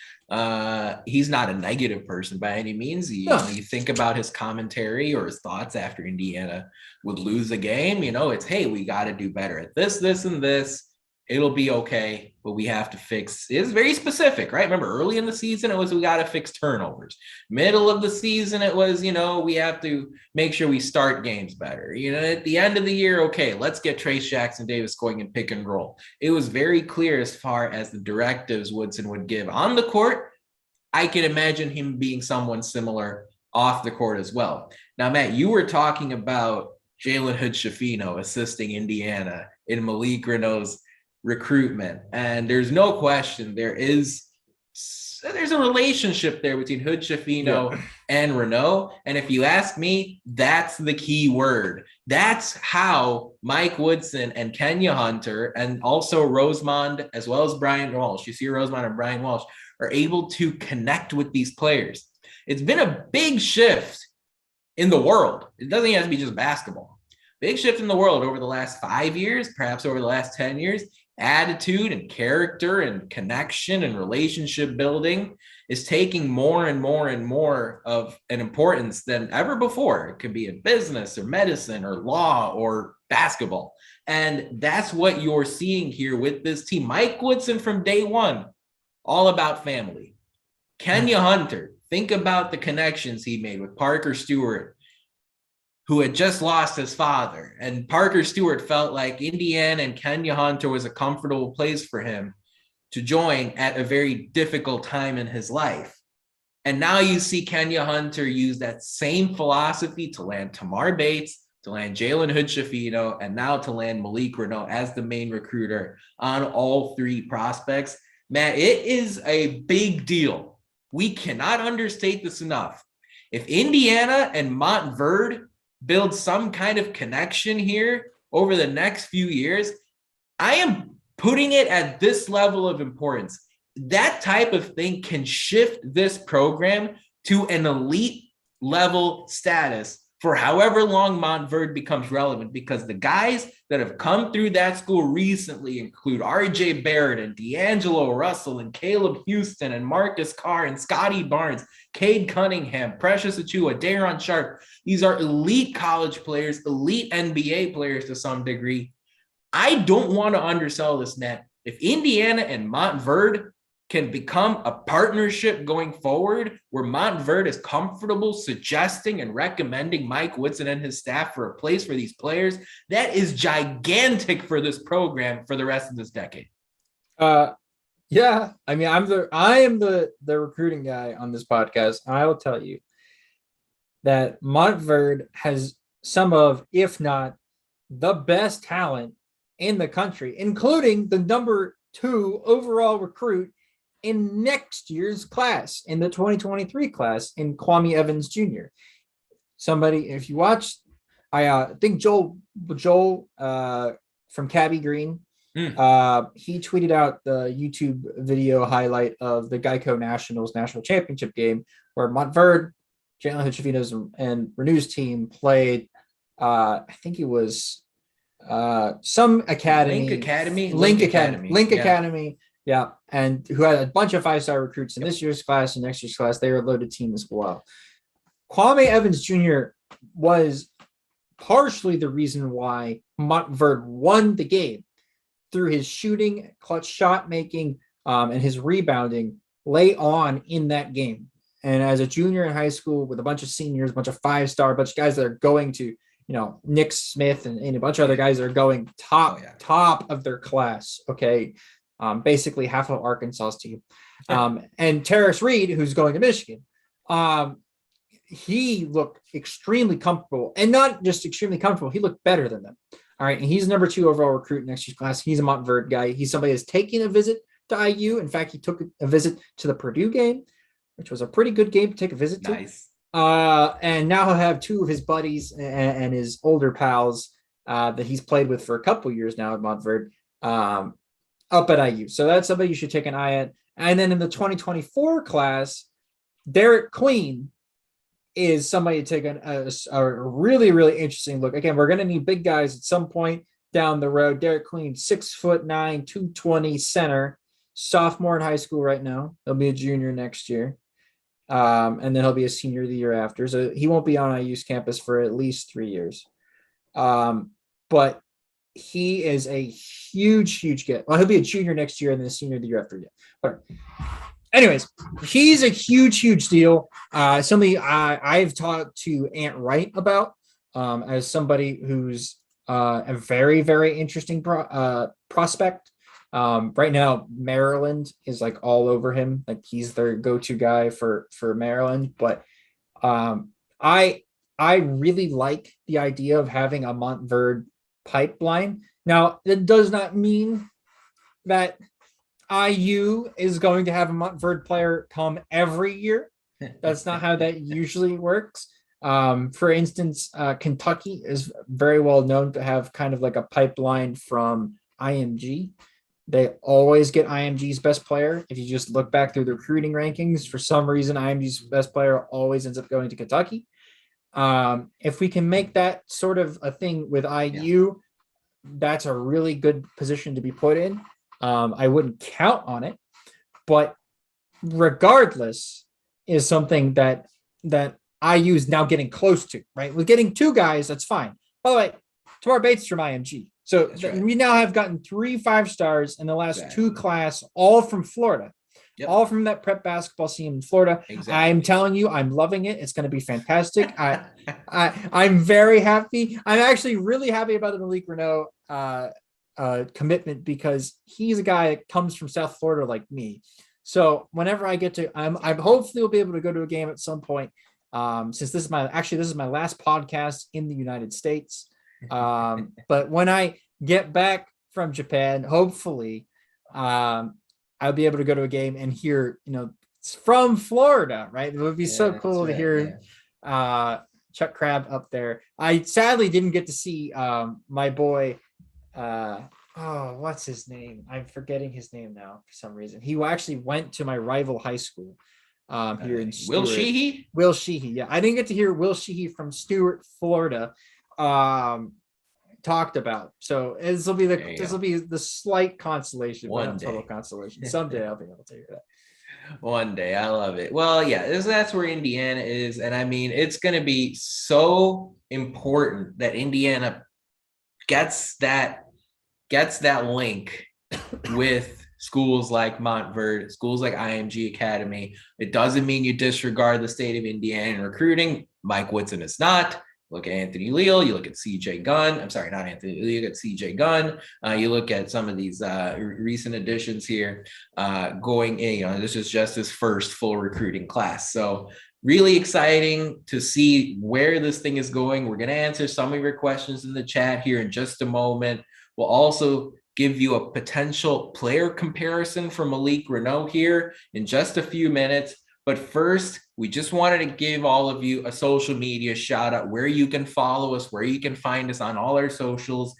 Speaker 1: He's not a negative person by any means. You think about his commentary or his thoughts after Indiana would lose a game. It's, hey, we got to do better at this, and this. It'll be okay, but we have to fix. It's very specific, right? Remember, early in the season, it was we got to fix turnovers. Middle of the season, it was, we have to make sure we start games better. At the end of the year, okay, let's get Trace Jackson Davis going and pick and roll. It was very clear as far as the directives Woodson would give on the court. I can imagine him being someone similar off the court as well. Now, Matt, you were talking about Jalen Hood-Schifino assisting Indiana in Malik Reneau's recruitment, and there's no question there's a relationship there between Hood-Schifino and Reneau. And if you ask me, that's the key word. That's how Mike Woodson and Kenya Hunter, and also Rosemond, as well as Brian Walsh, you see Rosemond and Brian Walsh, are able to connect with these players. It's been a big shift in the world. It doesn't have to be just basketball. Big shift in the world over the last 5 years, perhaps over the last 10 years. Attitude and character and connection and relationship building is taking more and more and more of an importance than ever before. It could be in business or medicine or law or basketball. And that's what you're seeing here with this team. Mike Woodson from day one, all about family. Kenya Hunter, think about the connections he made with Parker Stewart, who had just lost his father. And Parker Stewart felt like Indiana and Kenya Hunter was a comfortable place for him to join at a very difficult time in his life. And now you see Kenya Hunter use that same philosophy to land Tamar Bates, to land Jalen Hood-Schifino, and now to land Malik Reneau as the main recruiter on all three prospects. Matt, it is a big deal. We cannot understate this enough. If Indiana and Montverde build some kind of connection here over the next few years, I am putting it at this level of importance. That type of thing can shift this program to an elite level status for however long Montverde becomes relevant, because the guys that have come through that school recently include RJ Barrett and D'Angelo Russell and Caleb Houston and Marcus Carr and Scotty Barnes, Cade Cunningham, Precious Achua, Daron Sharp. These are elite college players, elite NBA players to some degree. I don't want to undersell this, Net. If Indiana and Montverde can become a partnership going forward where Montverde is comfortable suggesting and recommending Mike Woodson and his staff for a place for these players, that is gigantic for this program for the rest of this decade.
Speaker 2: Yeah, I mean, I am the recruiting guy on this podcast. I will tell you that Montverde has some of, if not the best talent in the country, including the number 2 overall recruit in next year's class, in the 2023 class, in Kwame Evans Jr. Somebody, if you watch, I think Joel from Cabby Green, he tweeted out the YouTube video highlight of the Geico Nationals national championship game where Montverde, Jalen Hood-Schifino's and Renew's team played. I think it was some academy, Link Academy. Yeah, and who had a bunch of 5-star recruits in this year's class and next year's class. They were a loaded team as well. Kwame Evans Jr. was partially the reason why Montverde won the game through his shooting, clutch shot making, and his rebounding late on in that game. And as a junior in high school with a bunch of seniors, a bunch of 5-star, a bunch of guys that are going to, Nick Smith and a bunch of other guys that are going top of their class. Okay. Basically half of Arkansas's team. And Terrace Reed, who's going to Michigan, he looked extremely comfortable, and not just extremely comfortable. He looked better than them. All right. And he's number 2 overall recruit in next year's class. He's a Montverde guy. He's somebody that's taking a visit to IU. In fact, he took a visit to the Purdue game, which was a pretty good game to take a visit to.
Speaker 1: Nice.
Speaker 2: And now he'll have 2 of his buddies and his older pals that he's played with for a couple years now at Montverde up at IU. So that's somebody you should take an eye at. And then in the 2024 class, Derek Queen is somebody to take a really, really interesting look. Again, we're going to need big guys at some point down the road. Derek Queen, 6'9", 220 center, sophomore in high school right now. He'll be a junior next year. And then he'll be a senior the year after. So he won't be on IU's campus for at least 3 years. But he is a huge get. Well, he'll be a junior next year and then a senior the year after. Yeah. But anyways, he's a huge deal. Somebody I've talked to Ant Wright about as somebody who's a very, very interesting prospect. Right now, Maryland is like all over him. Like he's their go-to guy for Maryland. But I really like the idea of having a Montverde pipeline. Now, that does not mean that IU is going to have a Montverde player come every year. That's not how that usually works. For instance, Kentucky is very well known to have kind of like a pipeline from IMG They always get IMG's best player. If you just look back through the recruiting rankings, for some reason, IMG's best player always ends up going to Kentucky. If we can make that sort of a thing with IU, that's a really good position to be put in. I wouldn't count on it, but regardless, is something that IU is now getting close to, right? With getting 2 guys, that's fine. By the way, Tamar Bates from IMG. So we now have gotten 3 5-stars in the last 2 class, all from Florida. Yep. All from that prep basketball scene in Florida. Exactly. I'm telling you, I'm loving it. It's going to be fantastic. I'm very happy. I'm actually really happy about the Malik Reneau commitment, because he's a guy that comes from South Florida like me. So whenever I get to, I'm hopefully will be able to go to a game at some point. Since this is my last podcast in the United States. But when I get back from Japan, hopefully, I'll be able to go to a game and hear, it's from Florida, right? It would be so cool to hear Chuck Crab up there. I sadly didn't get to see my boy. What's his name? I'm forgetting his name now for some reason. He actually went to my rival high school here in Stewart.
Speaker 1: Will Sheehy?
Speaker 2: Will Sheehy, yeah. I didn't get to hear Will Sheehy from Stewart, Florida, talked about. So this will be the slight consolation,
Speaker 1: one
Speaker 2: total consolation. Someday I'll be able to hear that.
Speaker 1: One day. I love it. Well, yeah, that's where Indiana is. And I mean, it's going to be so important that Indiana gets that link with schools like Montverde, schools like IMG Academy. It doesn't mean you disregard the state of Indiana in recruiting. Mike Woodson is not. Look at Anthony Leal. You look at CJ Gunn. I'm sorry, not Anthony Leal. You look at CJ Gunn. You look at some of these recent additions here going in. This is just his first full recruiting class. So really exciting to see where this thing is going. We're going to answer some of your questions in the chat here in just a moment. We'll also give you a potential player comparison for Malik Reneau here in just a few minutes. But first, we just wanted to give all of you a social media shout out where you can follow us, where you can find us on all our socials.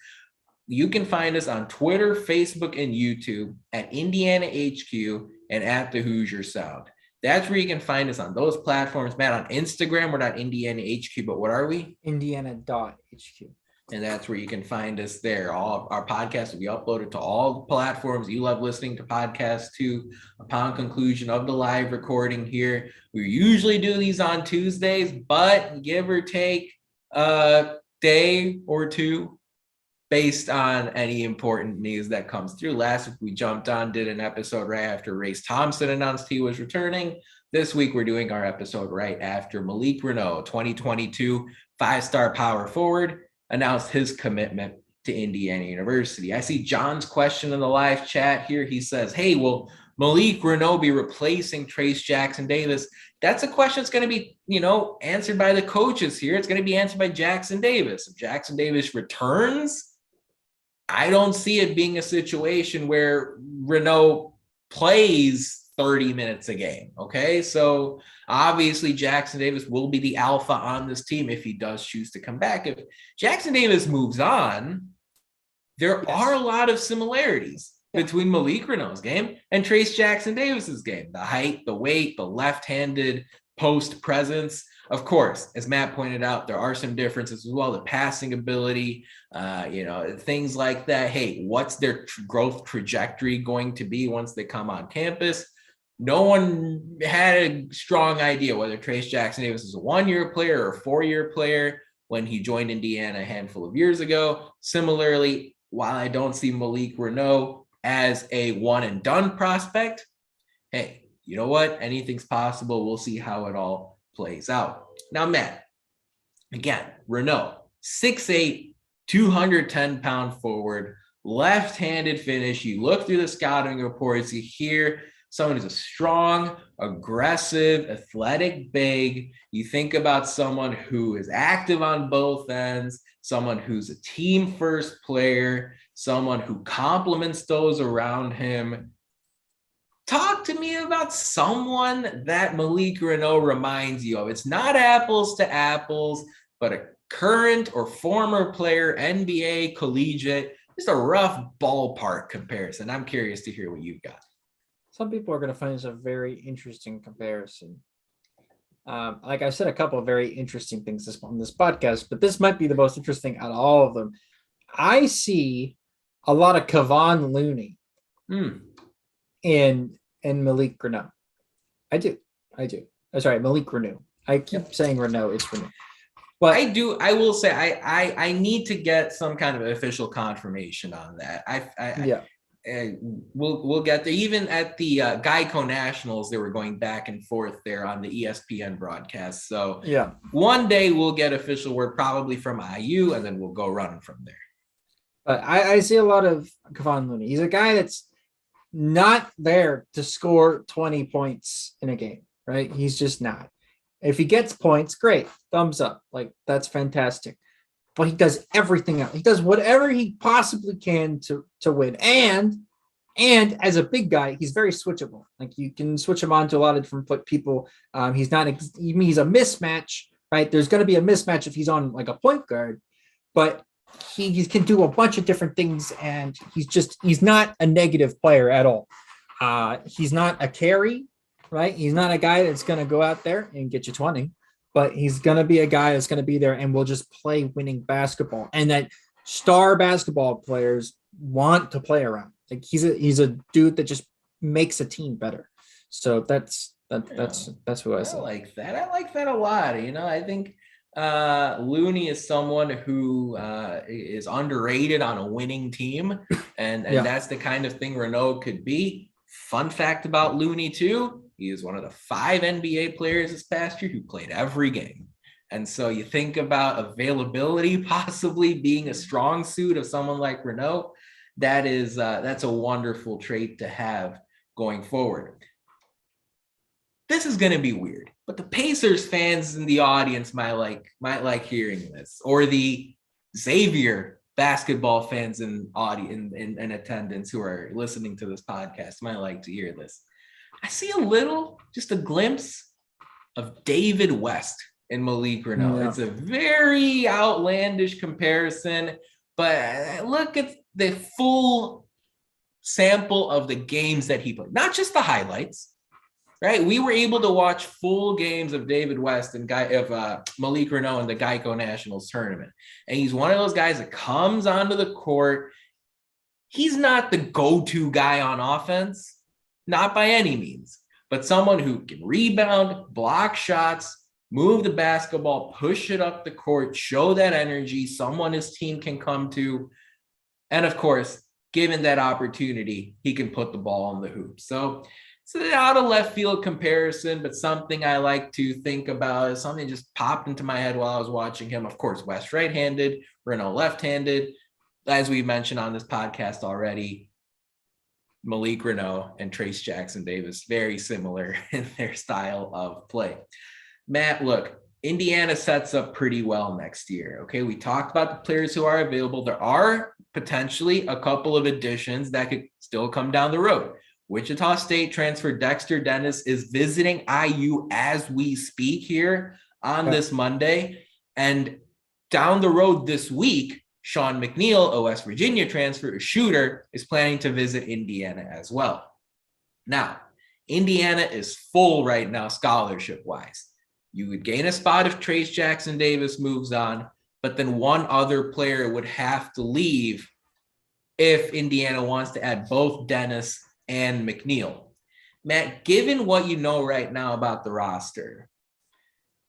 Speaker 1: You can find us on Twitter, Facebook, and YouTube at Indiana HQ and at the Hoosier Sound. That's where you can find us on those platforms. Matt, on Instagram, we're not Indiana HQ, but what are we?
Speaker 2: Indiana.HQ.
Speaker 1: And that's where you can find us there. All our podcasts will be uploaded to all the platforms you love listening to podcasts to upon conclusion of the live recording here. We usually do these on Tuesdays, but give or take a day or two based on any important news that comes through. Last week we jumped on, did an episode right after Race Thompson announced he was returning. This week we're doing our episode right after Malik Reneau, 2022 5-star power forward, announced his commitment to Indiana University. I see John's question in the live chat here. He says, hey, will Malik Reneau be replacing Trace Jackson Davis? That's a question that's going to be, answered by the coaches here. It's going to be answered by Jackson Davis. If Jackson Davis returns, I don't see it being a situation where Reneau plays 30 minutes a game. Okay. So obviously Jackson Davis will be the alpha on this team if he does choose to come back. If Jackson Davis moves on, there are a lot of similarities between Malik Reneau's game and Trace Jackson Davis's game. The height, the weight, the left-handed post presence. Of course, as Matt pointed out, there are some differences as well. The passing ability, things like that. Hey, what's their growth trajectory going to be once they come on campus? No one had a strong idea whether Trace Jackson Davis is a 1-year player or a 4-year player when he joined Indiana a handful of years ago. Similarly, while I don't see Malik Reneau as a one-and-done prospect, hey, you know what? Anything's possible. We'll see how it all plays out. Now, Matt, again, Reneau, 6'8", 210-pound forward, left-handed finish. You look through the scouting reports, you hear someone who's a strong, aggressive, athletic big. You think about someone who is active on both ends, someone who's a team-first player, someone who compliments those around him. Talk to me about someone that Malik Reneau reminds you of. It's not apples to apples, but a current or former player, NBA, collegiate, just a rough ballpark comparison. I'm curious to hear what you've got.
Speaker 2: Some people are going to find this a very interesting comparison. Like I said, a couple of very interesting things on this podcast, but this might be the most interesting out of all of them. I see a lot of Kevon Looney in Malik Reneau. I do. Oh, sorry, Malik Reneau. I keep saying Reneau. It's Reneau.
Speaker 1: But I will say I need to get some kind of official confirmation on that. We'll get there. Even at the Geico Nationals, they were going back and forth there on the ESPN broadcast. So one day we'll get official word, probably from IU, and then we'll go running from there.
Speaker 2: But I see a lot of Kevon Looney. He's a guy that's not there to score 20 points in a game, right? He's just not. If he gets points, great. Thumbs up. Like, that's fantastic. But he does everything else. He does whatever he possibly can to win. And as a big guy, he's very switchable. Like, you can switch him on to a lot of different people. He's a mismatch, right? There's going to be a mismatch if he's on like a point guard, but he can do a bunch of different things, and he's not a negative player at all. He's not a carry, right? He's not a guy that's going to go out there and get you 20, but he's going to be a guy that's going to be there and will just play winning basketball, and that star basketball players want to play around. Like, he's a dude that just makes a team better. So that's who I say.
Speaker 1: I like that a lot. I think Looney is someone who is underrated on a winning team, and that's the kind of thing Reneau could be. Fun fact about Looney too, he is one of the 5 NBA players this past year who played every game. And so you think about availability possibly being a strong suit of someone like Reneau. That's a wonderful trait to have going forward. This is going to be weird, but the Pacers fans in the audience might like hearing this, or the Xavier basketball fans in attendance who are listening to this podcast might like to hear this. I see just a glimpse of David West in Malik Reneau. Yeah. It's a very outlandish comparison, but look at the full sample of the games that he played, not just the highlights. Right, we were able to watch full games of David West and Malik Reneau in the Geico Nationals tournament, and he's one of those guys that comes onto the court. He's not the go-to guy on offense, not by any means, but someone who can rebound, block shots, move the basketball, push it up the court, show that energy, someone his team can come to, and of course, given that opportunity, he can put the ball in the hoop. So it's an out of left field comparison, but something I like to think about is something just popped into my head while I was watching him. Of course, West right-handed, Reneau left-handed. As we mentioned on this podcast already, Malik Reneau and Trayce Jackson-Davis, very similar in their style of play. Matt, look, Indiana sets up pretty well next year. Okay, we talked about the players who are available. There are potentially a couple of additions that could still come down the road. Wichita State transfer Dexter Dennis is visiting IU as we speak here on this Monday. And down the road this week, Sean McNeil, a West Virginia transfer, a shooter, is planning to visit Indiana as well. Now, Indiana is full right now scholarship-wise. You would gain a spot if Trayce Jackson-Davis moves on, but then one other player would have to leave if Indiana wants to add both Dennis and McNeil. Matt, given what you know right now about the roster,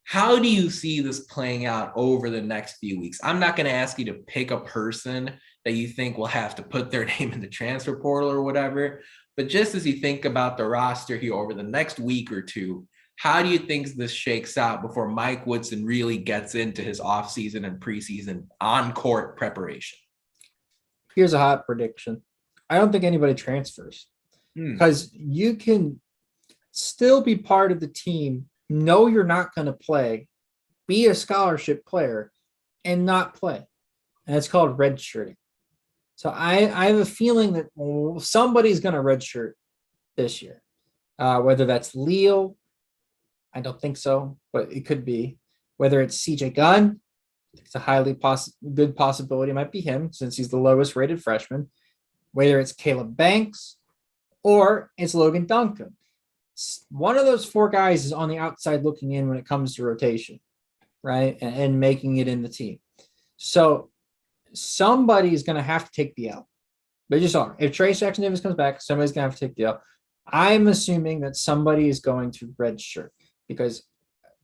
Speaker 1: how do you see this playing out over the next few weeks? I'm not going to ask you to pick a person that you think will have to put their name in the transfer portal or whatever, but just as you think about the roster here over the next week or two, how do you think this shakes out before Mike Woodson really gets into his offseason and preseason on-court preparation?
Speaker 2: Here's a hot prediction. I don't think anybody transfers. Because you can still be part of the team, know you're not going to play, be a scholarship player, and not play. And it's called redshirting. So I have a feeling that somebody's going to redshirt this year. Whether that's Leo, I don't think so, but it could be. Whether it's CJ Gunn, It's a highly good possibility. It might be him since he's the lowest rated freshman. Whether it's Kaleb Banks or it's Logan Duncan. One of those four guys is on the outside looking in when it comes to rotation, right? And making it in the team. So somebody is going to have to take the L. They just are. If Trayce Jackson-Davis comes back, somebody's going to have to take the L. I'm assuming that somebody is going to redshirt because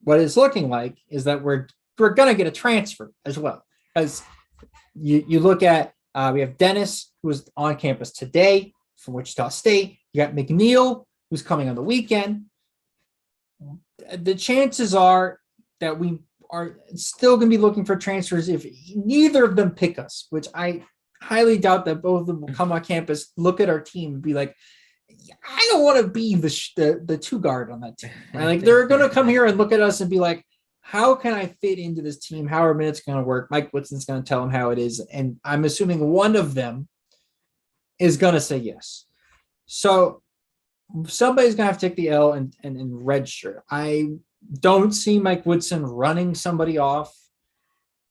Speaker 2: what it's looking like is that we're going to get a transfer as well. As you look at, we have Dennis, who was on campus today from Wichita State. You got McNeil, who's coming on the weekend. The chances are that we are still going to be looking for transfers if neither of them pick us, which I highly doubt that both of them will come on campus, look at our team, and be like, I don't want to be the two guard on that team. Right? Like they're going to come here and look at us and be like, how can I fit into this team? How are minutes going to work? Mike Woodson's going to tell them how it is. And I'm assuming one of them is going to say yes. So somebody's going to have to take the L and redshirt. I don't see Mike Woodson running somebody off.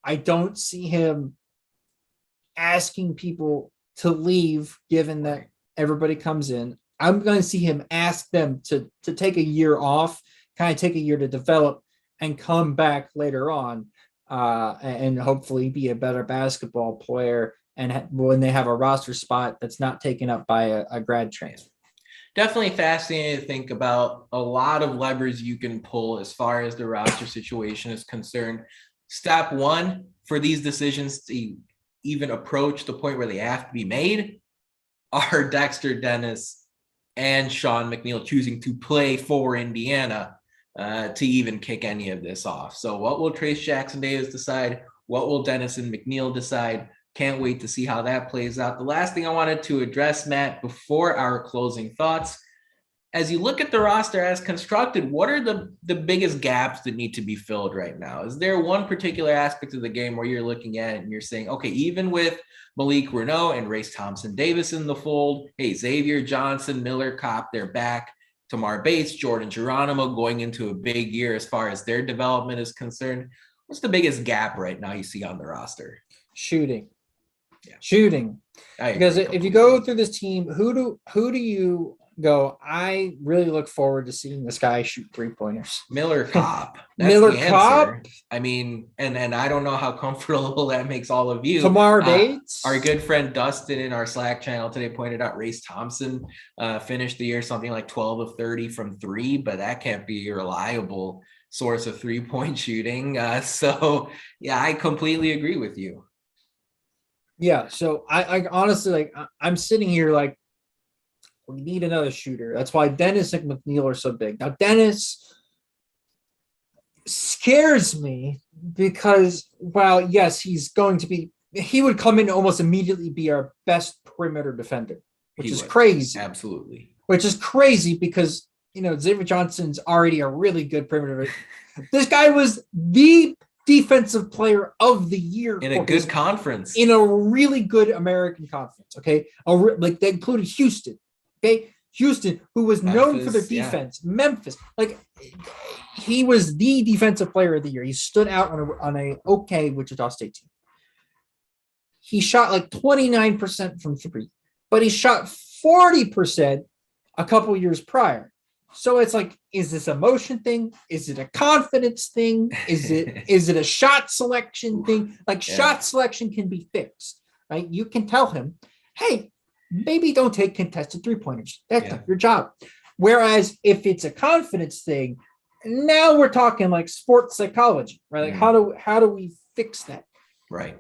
Speaker 2: I don't see him asking people to leave, given that everybody comes in. I'm going to see him ask them to take a year off, kind of take a year to develop and come back later on and hopefully be a better basketball player and when they have a roster spot that's not taken up by a grad transfer.
Speaker 1: Definitely fascinating to think about. A lot of levers you can pull as far as the roster situation is concerned. Step one for these decisions to even approach the point where they have to be made are Dexter Dennis and Sean McNeil choosing to play for Indiana to even kick any of this off. So what will Trayce Jackson-Davis decide? What will Dennis and McNeil decide? Can't wait to see how that plays out. The last thing I wanted to address, Matt, before our closing thoughts, as you look at the roster as constructed, what are the biggest gaps that need to be filled right now? Is there one particular aspect of the game where you're looking at it and you're saying, okay, even with Malik Reneau and Race Thompson-Davis in the fold, hey, Xavier Johnson, Miller Kopp, they're back. Tamar Bates, Jordan Geronimo going into a big year as far as their development is concerned. What's the biggest gap right now you see on the roster?
Speaker 2: Shooting. Because if you go through this team, who do you go, I really look forward to seeing this guy shoot 3-pointers?
Speaker 1: Miller Kopp.
Speaker 2: Miller Kopp.
Speaker 1: I mean, and I don't know how comfortable that makes all of you.
Speaker 2: Tamar Bates.
Speaker 1: Our good friend Dustin in our Slack channel today pointed out Race Thompson finished the year something like 12 of 30 from three, but that can't be a reliable source of 3-point shooting. So yeah, I completely agree with you.
Speaker 2: Yeah, so I honestly, like, I'm sitting here like, we need another shooter. That's why Dennis and McNeil are so big. Now, Dennis scares me because, while, yes, he would come in and almost immediately be our best perimeter defender, which is crazy.
Speaker 1: Absolutely.
Speaker 2: Which is crazy because, Xavier Johnson's already a really good perimeter. This guy was the defensive player of the year
Speaker 1: in a good conference,
Speaker 2: in a really good American conference. Okay. Like they included Houston. Okay. Houston, who was known for their defense, yeah. Memphis, like he was the defensive player of the year. He stood out on a okay Wichita State team. He shot like 29% from three, but he shot 40% a couple years prior. So it's like, is this a motion thing? Is it a confidence thing? Is it a shot selection thing? Like shot selection can be fixed, right? You can tell him, hey, maybe don't take contested 3-pointers. That's not your job. Whereas if it's a confidence thing, now we're talking like sports psychology, right? Like how do we fix that?
Speaker 1: Right.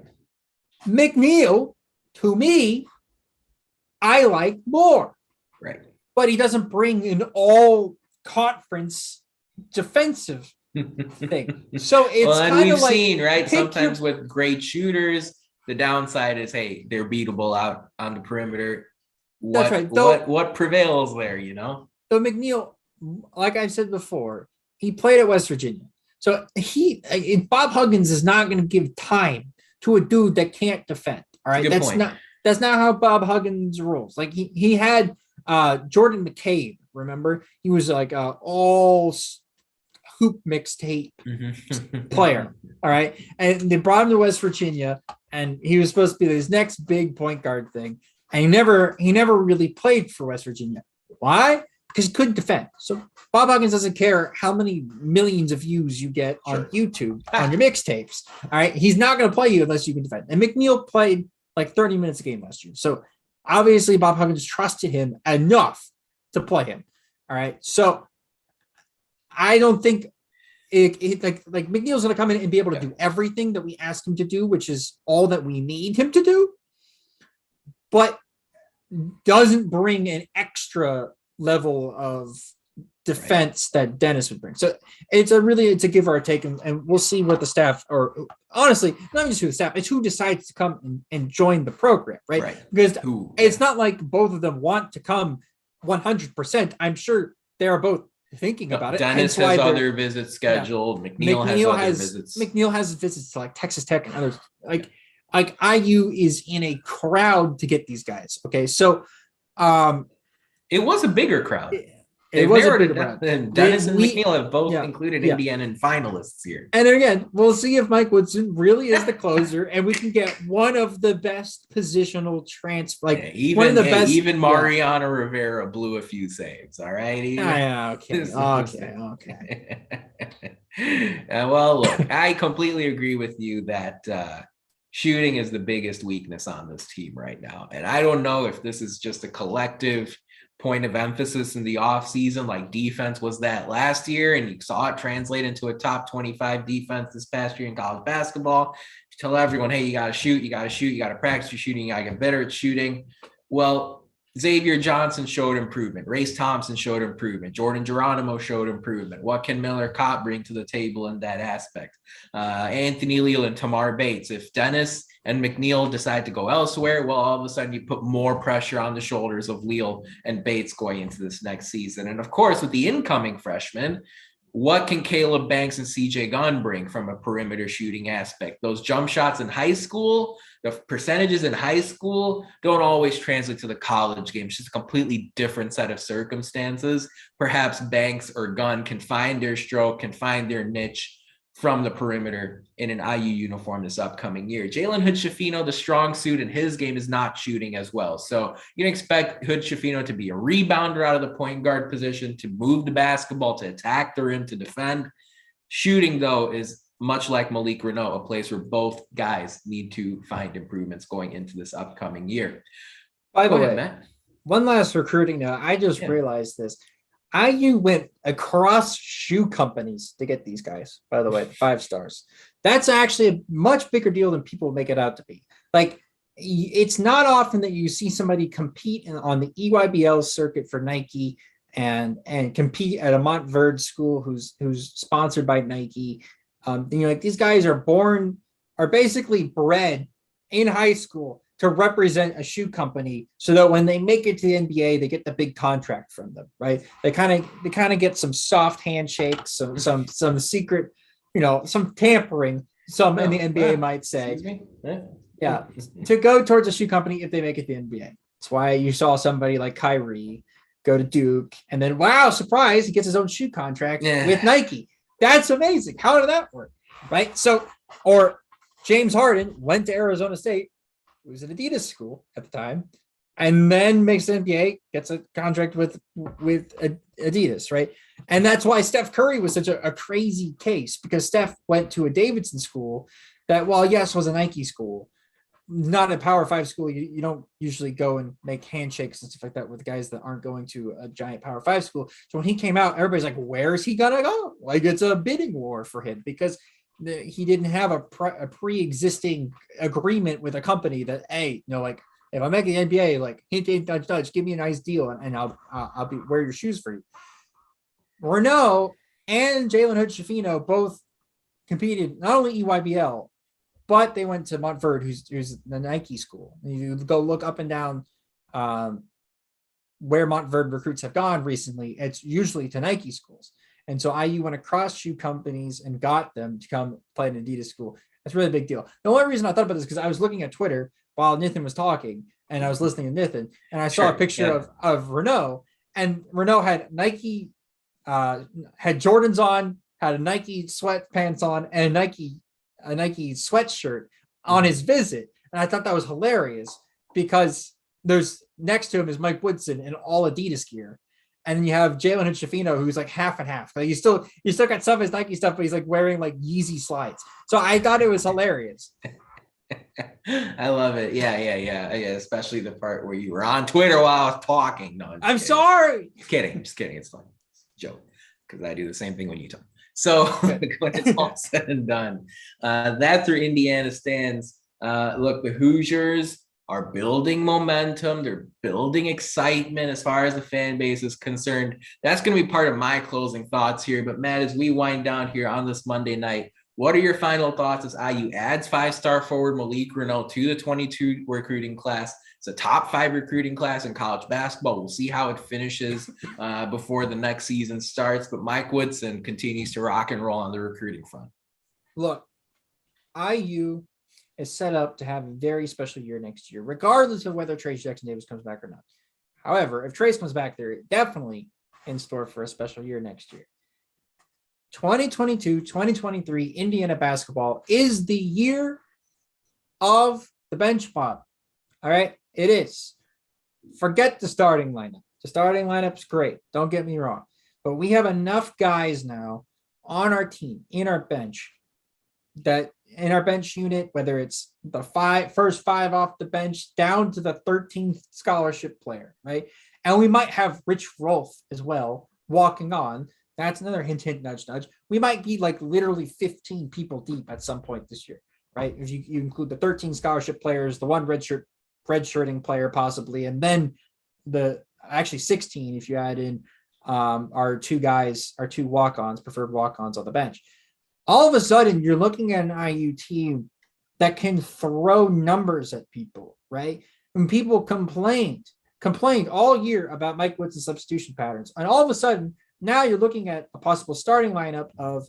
Speaker 2: McNeil, to me, I like more.
Speaker 1: Right.
Speaker 2: But he doesn't bring an all conference defensive thing. So it's kind of like,
Speaker 1: seen, right? Sometimes with great shooters, the downside is, hey, they're beatable out on the perimeter. That's right. What prevails there, So
Speaker 2: McNeil, like I said before, he played at West Virginia. So Bob Huggins is not going to give time to a dude that can't defend. All right. That's not how Bob Huggins rolls. Like he had Jordan McCabe, remember? He was like all hoop mixtape player. All right. And they brought him to West Virginia, and he was supposed to be this next big point guard thing. And he never really played for West Virginia. Why? Because he couldn't defend. So Bob Huggins doesn't care how many millions of views you get on YouTube on your mixtapes. All right. He's not going to play you unless you can defend. And McNeil played like 30 minutes a game last year. So obviously Bob Huggins trusted him enough to play him. All right. So I don't think like McNeil's going to come in and be able to do everything that we ask him to do, which is all that we need him to do, but doesn't bring an extra level of defense that Dennis would bring. So it's a give or a take, and we'll see what the staff, or honestly, not just who the staff, it's who decides to come and join the program, right? Because it's not like both of them want to come 100%. I'm sure they are both thinking about it.
Speaker 1: Dennis has other visits scheduled. McNeil has other visits.
Speaker 2: McNeil has visits to like Texas Tech and others. Like IU is in a crowd to get these guys. Okay, so
Speaker 1: it was a bigger crowd.
Speaker 2: It was a bigger crowd.
Speaker 1: Dennis and McNeil have both included Indiana in finalists here.
Speaker 2: And again, we'll see if Mike Woodson really is the closer, and we can get one of the best positional transfer. One of the best.
Speaker 1: Even Mariano Rivera blew a few saves. All right.
Speaker 2: Okay.
Speaker 1: Well, look, I completely agree with you that shooting is the biggest weakness on this team right now. And I don't know if this is just a collective point of emphasis in the offseason, like defense was that last year, and you saw it translate into a top 25 defense this past year in college basketball. You tell everyone, hey, you got to shoot, you got to practice your shooting, you got to get better at shooting. Well, Xavier Johnson showed improvement. Race Thompson showed improvement. Jordan Geronimo showed improvement. What can Miller Kopp bring to the table in that aspect? Anthony Leal and Tamar Bates. If Dennis and McNeil decide to go elsewhere, well, all of a sudden you put more pressure on the shoulders of Leal and Bates going into this next season. And of course, with the incoming freshmen, what can Kaleb Banks and CJ Gunn bring from a perimeter shooting aspect? Those jump shots in high school, the percentages in high school don't always translate to the college game. It's just a completely different set of circumstances. Perhaps Banks or Gunn can find their stroke, can find their niche from the perimeter in an IU uniform this upcoming year. Jalen Hood-Schifino, the strong suit in his game is not shooting as well. So you can expect Hood-Schifino to be a rebounder out of the point guard position, to move the basketball, to attack the rim, to defend. Shooting, though, is much like Malik Reneau, a place where both guys need to find improvements going into this upcoming year.
Speaker 2: By the way, Matt, one last recruiting note. I just realized this. IU went across shoe companies to get these guys, by the way, 5 stars. That's actually a much bigger deal than people make it out to be. Like, it's not often that you see somebody compete on the EYBL circuit for Nike and compete at a Montverde school who's sponsored by Nike. Like these guys are basically bred in high school to represent a shoe company, so that when they make it to the NBA, they get the big contract from them, right? They kind of get some soft handshakes, some secret, some tampering, in the NBA might say. Yeah, to go towards a shoe company if they make it to the NBA. That's why you saw somebody like Kyrie go to Duke, and then wow, surprise, he gets his own shoe contract with Nike. That's amazing. How did that work? Right? So, or James Harden went to Arizona State, who was an Adidas school at the time, and then makes the NBA, gets a contract with Adidas, right? And that's why Steph Curry was such a crazy case, because Steph went to a Davidson school that, while yes, was a Nike school, not a Power 5 school. You don't usually go and make handshakes and stuff like that with guys that aren't going to a giant Power 5 school. So when he came out, everybody's like, where is he gonna go? Like, it's a bidding war for him, because he didn't have a pre-existing agreement with a company that, hey, like, if I make the NBA, like, hint, touch, give me a nice deal, and I'll wear your shoes for you. Reneau and Jalen Hood-Schifino both competed not only EYBL, but they went to Montverde, who's the Nike school. And you go look up and down where Montverde recruits have gone recently, it's usually to Nike schools. And so IU went across shoe companies and got them to come play an Adidas school. That's really a big deal. The only reason I thought about this is because I was looking at Twitter while Nithin was talking, and I was listening to Nithin, and I saw a picture of Reneau, and Reneau had Nike, had Jordans on, had a Nike sweatpants on and a Nike sweatshirt on his visit. And I thought that was hilarious because there's next to him is Mike Woodson in all Adidas gear. And then you have Jalen Hood-Schifino, who's like half and half. Like you still got some of his Nike stuff, but he's like wearing like Yeezy slides. So I thought it was hilarious.
Speaker 1: I love it. Yeah. Especially the part where you were on Twitter while I was talking. No,
Speaker 2: I'm sorry.
Speaker 1: Just kidding. It's fun. It's a joke because I do the same thing when you talk. So when it's all said and done, that's where Indiana stands. Look, the Hoosiers are building momentum. They're building excitement as far as the fan base is concerned. That's going to be part of my closing thoughts here. But Matt, as we wind down here on this Monday night, what are your final thoughts as IU adds 5-star forward Malik Reneau to the 22 recruiting class? It's a top 5 recruiting class in college basketball. We'll see how it finishes before the next season starts. But Mike Woodson continues to rock and roll on the recruiting front.
Speaker 2: Look, IU is set up to have a very special year next year, regardless of whether Trace Jackson-Davis comes back or not. However, if Trace comes back, they're definitely in store for a special year next year. 2022-2023 Indiana basketball is the year of the bench mob. All right, it is. Forget the starting lineup. The starting lineup's great. Don't get me wrong. But we have enough guys now on our team, in our bench, that in our bench unit, whether it's the first 5 off the bench down to the 13th scholarship player, right? And we might have Rich Rolfe as well walking on. That's another hint, nudge, nudge. We might be like literally 15 people deep at some point this year, right? If you include the 13 scholarship players, the one redshirting player possibly, and then actually 16 if you add in our 2 walk-ons, preferred walk-ons on the bench. All of a sudden, you're looking at an IU team that can throw numbers at people, right? And people complained all year about Mike Woodson's substitution patterns. And all of a sudden, now you're looking at a possible starting lineup of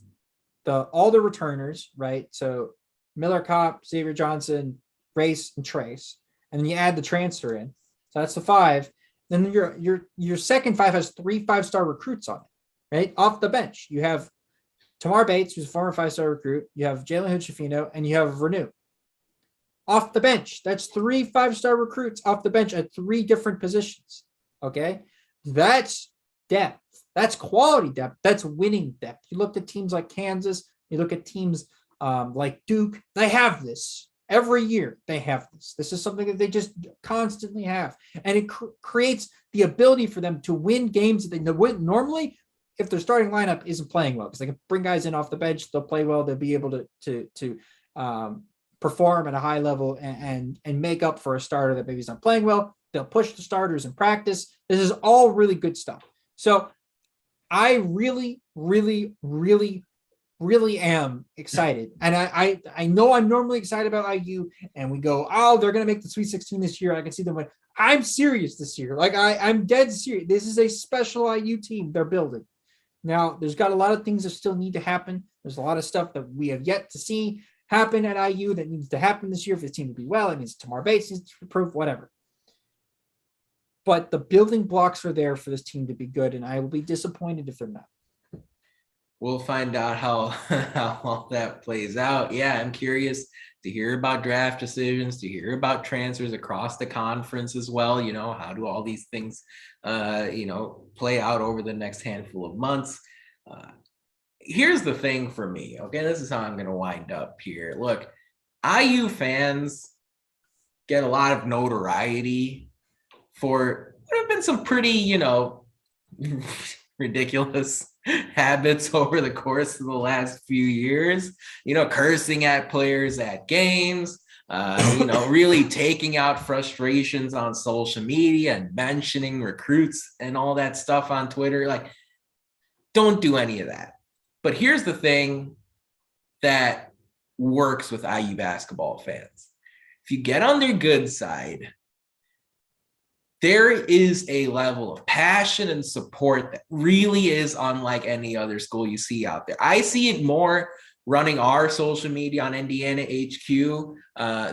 Speaker 2: all the returners, right? So Miller Kopp, Xavier Johnson, Race, and Trace. And then you add the transfer in. So that's the 5. Then your second 5 has 3 5-star recruits on it, right? Off the bench. You have Tamar Bates, who's a former 5-star recruit. You have Jalen Hood-Schifino, and you have Reneau. Off the bench. That's 3 5-star recruits off the bench at 3 different positions. Okay? That's depth. That's quality depth. That's winning depth. You look at teams like Kansas. You look at teams like Duke. They have this. Every year they have this. This is something that they just constantly have. And it creates the ability for them to win games that they win normally if their starting lineup isn't playing well, because they can bring guys in off the bench, they'll play well, they'll be able to perform at a high level and make up for a starter that maybe is not playing well. They'll push the starters in practice. This is all really good stuff. So I really, really, really, really am excited. And I know I'm normally excited about IU, and we go, oh, they're going to make the Sweet 16 this year. I can see them win. I'm serious this year. Like I'm dead serious. This is a special IU team they're building. Now, there's got a lot of things that still need to happen. There's a lot of stuff that we have yet to see happen at IU that needs to happen this year for the team to be well. It means Tamar Bates needs to improve, whatever. But the building blocks are there for this team to be good, and I will be disappointed if they're not.
Speaker 1: We'll find out how all that plays out. Yeah, I'm curious to hear about draft decisions, to hear about transfers across the conference as well. You know, how do all these things, play out over the next handful of months? Here's the thing for me, okay? This is how I'm going to wind up here. Look, IU fans get a lot of notoriety for what have been some pretty, ridiculous habits over the course of the last few years, cursing at players at games, really taking out frustrations on social media and mentioning recruits and all that stuff on Twitter. Like, don't do any of that. But here's the thing that works with IU basketball fans. If you get on their good side, there is a level of passion and support that really is unlike any other school you see out there. I see it more running our social media on Indiana HQ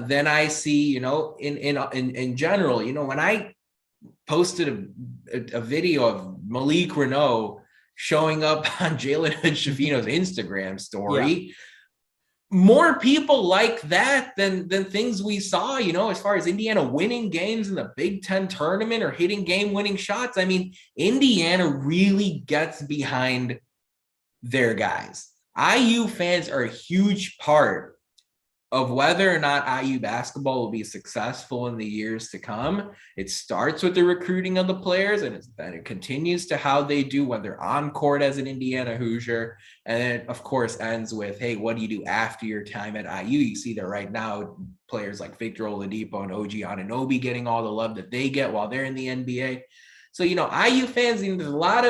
Speaker 1: than I see, in general. When I posted a video of Malik Reneau showing up on Jalen Hood-Schifino's Instagram story.
Speaker 2: Yeah.
Speaker 1: More people like that than things we saw, as far as Indiana winning games in the Big Ten tournament or hitting game-winning shots. I mean, Indiana really gets behind their guys. IU fans are a huge part of whether or not IU basketball will be successful in the years to come. It starts with the recruiting of the players, and then it continues to how they do when they're on court as an Indiana Hoosier. And then, of course, ends with, hey, what do you do after your time at IU? You see that right now, players like Victor Oladipo and OG Anunoby getting all the love that they get while they're in the NBA. So, IU fans, there's a lot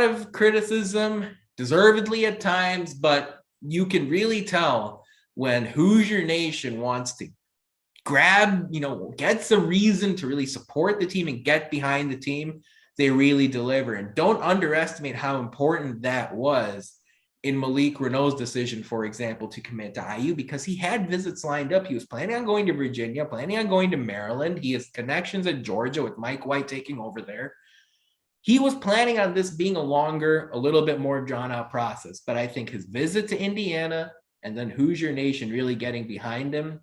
Speaker 1: of criticism, deservedly at times, but you can really tell when Hoosier Nation wants to grab, gets a reason to really support the team and get behind the team, they really deliver. And don't underestimate how important that was in Malik Reneau's decision, for example, to commit to IU, because he had visits lined up. He was planning on going to Virginia, planning on going to Maryland. He has connections at Georgia with Mike White taking over there. He was planning on this being a little bit more drawn out process. But I think his visit to Indiana and then Hoosier Nation really getting behind him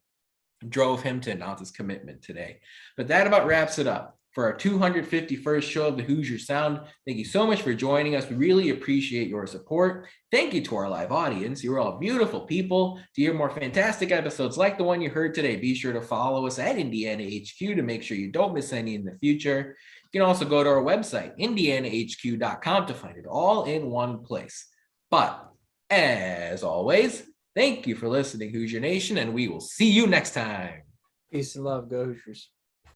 Speaker 1: drove him to announce his commitment today. But that about wraps it up for our 251st show of the Hoosier Sound. Thank you so much for joining us. We really appreciate your support. Thank you to our live audience. You're all beautiful people. To hear more fantastic episodes like the one you heard today, be sure to follow us at Indiana HQ to make sure you don't miss any in the future. You can also go to our website, indianahq.com, to find it all in one place. But as always, thank you for listening, Hoosier Nation, and we will see you next time.
Speaker 2: Peace and love. Go Hoosiers.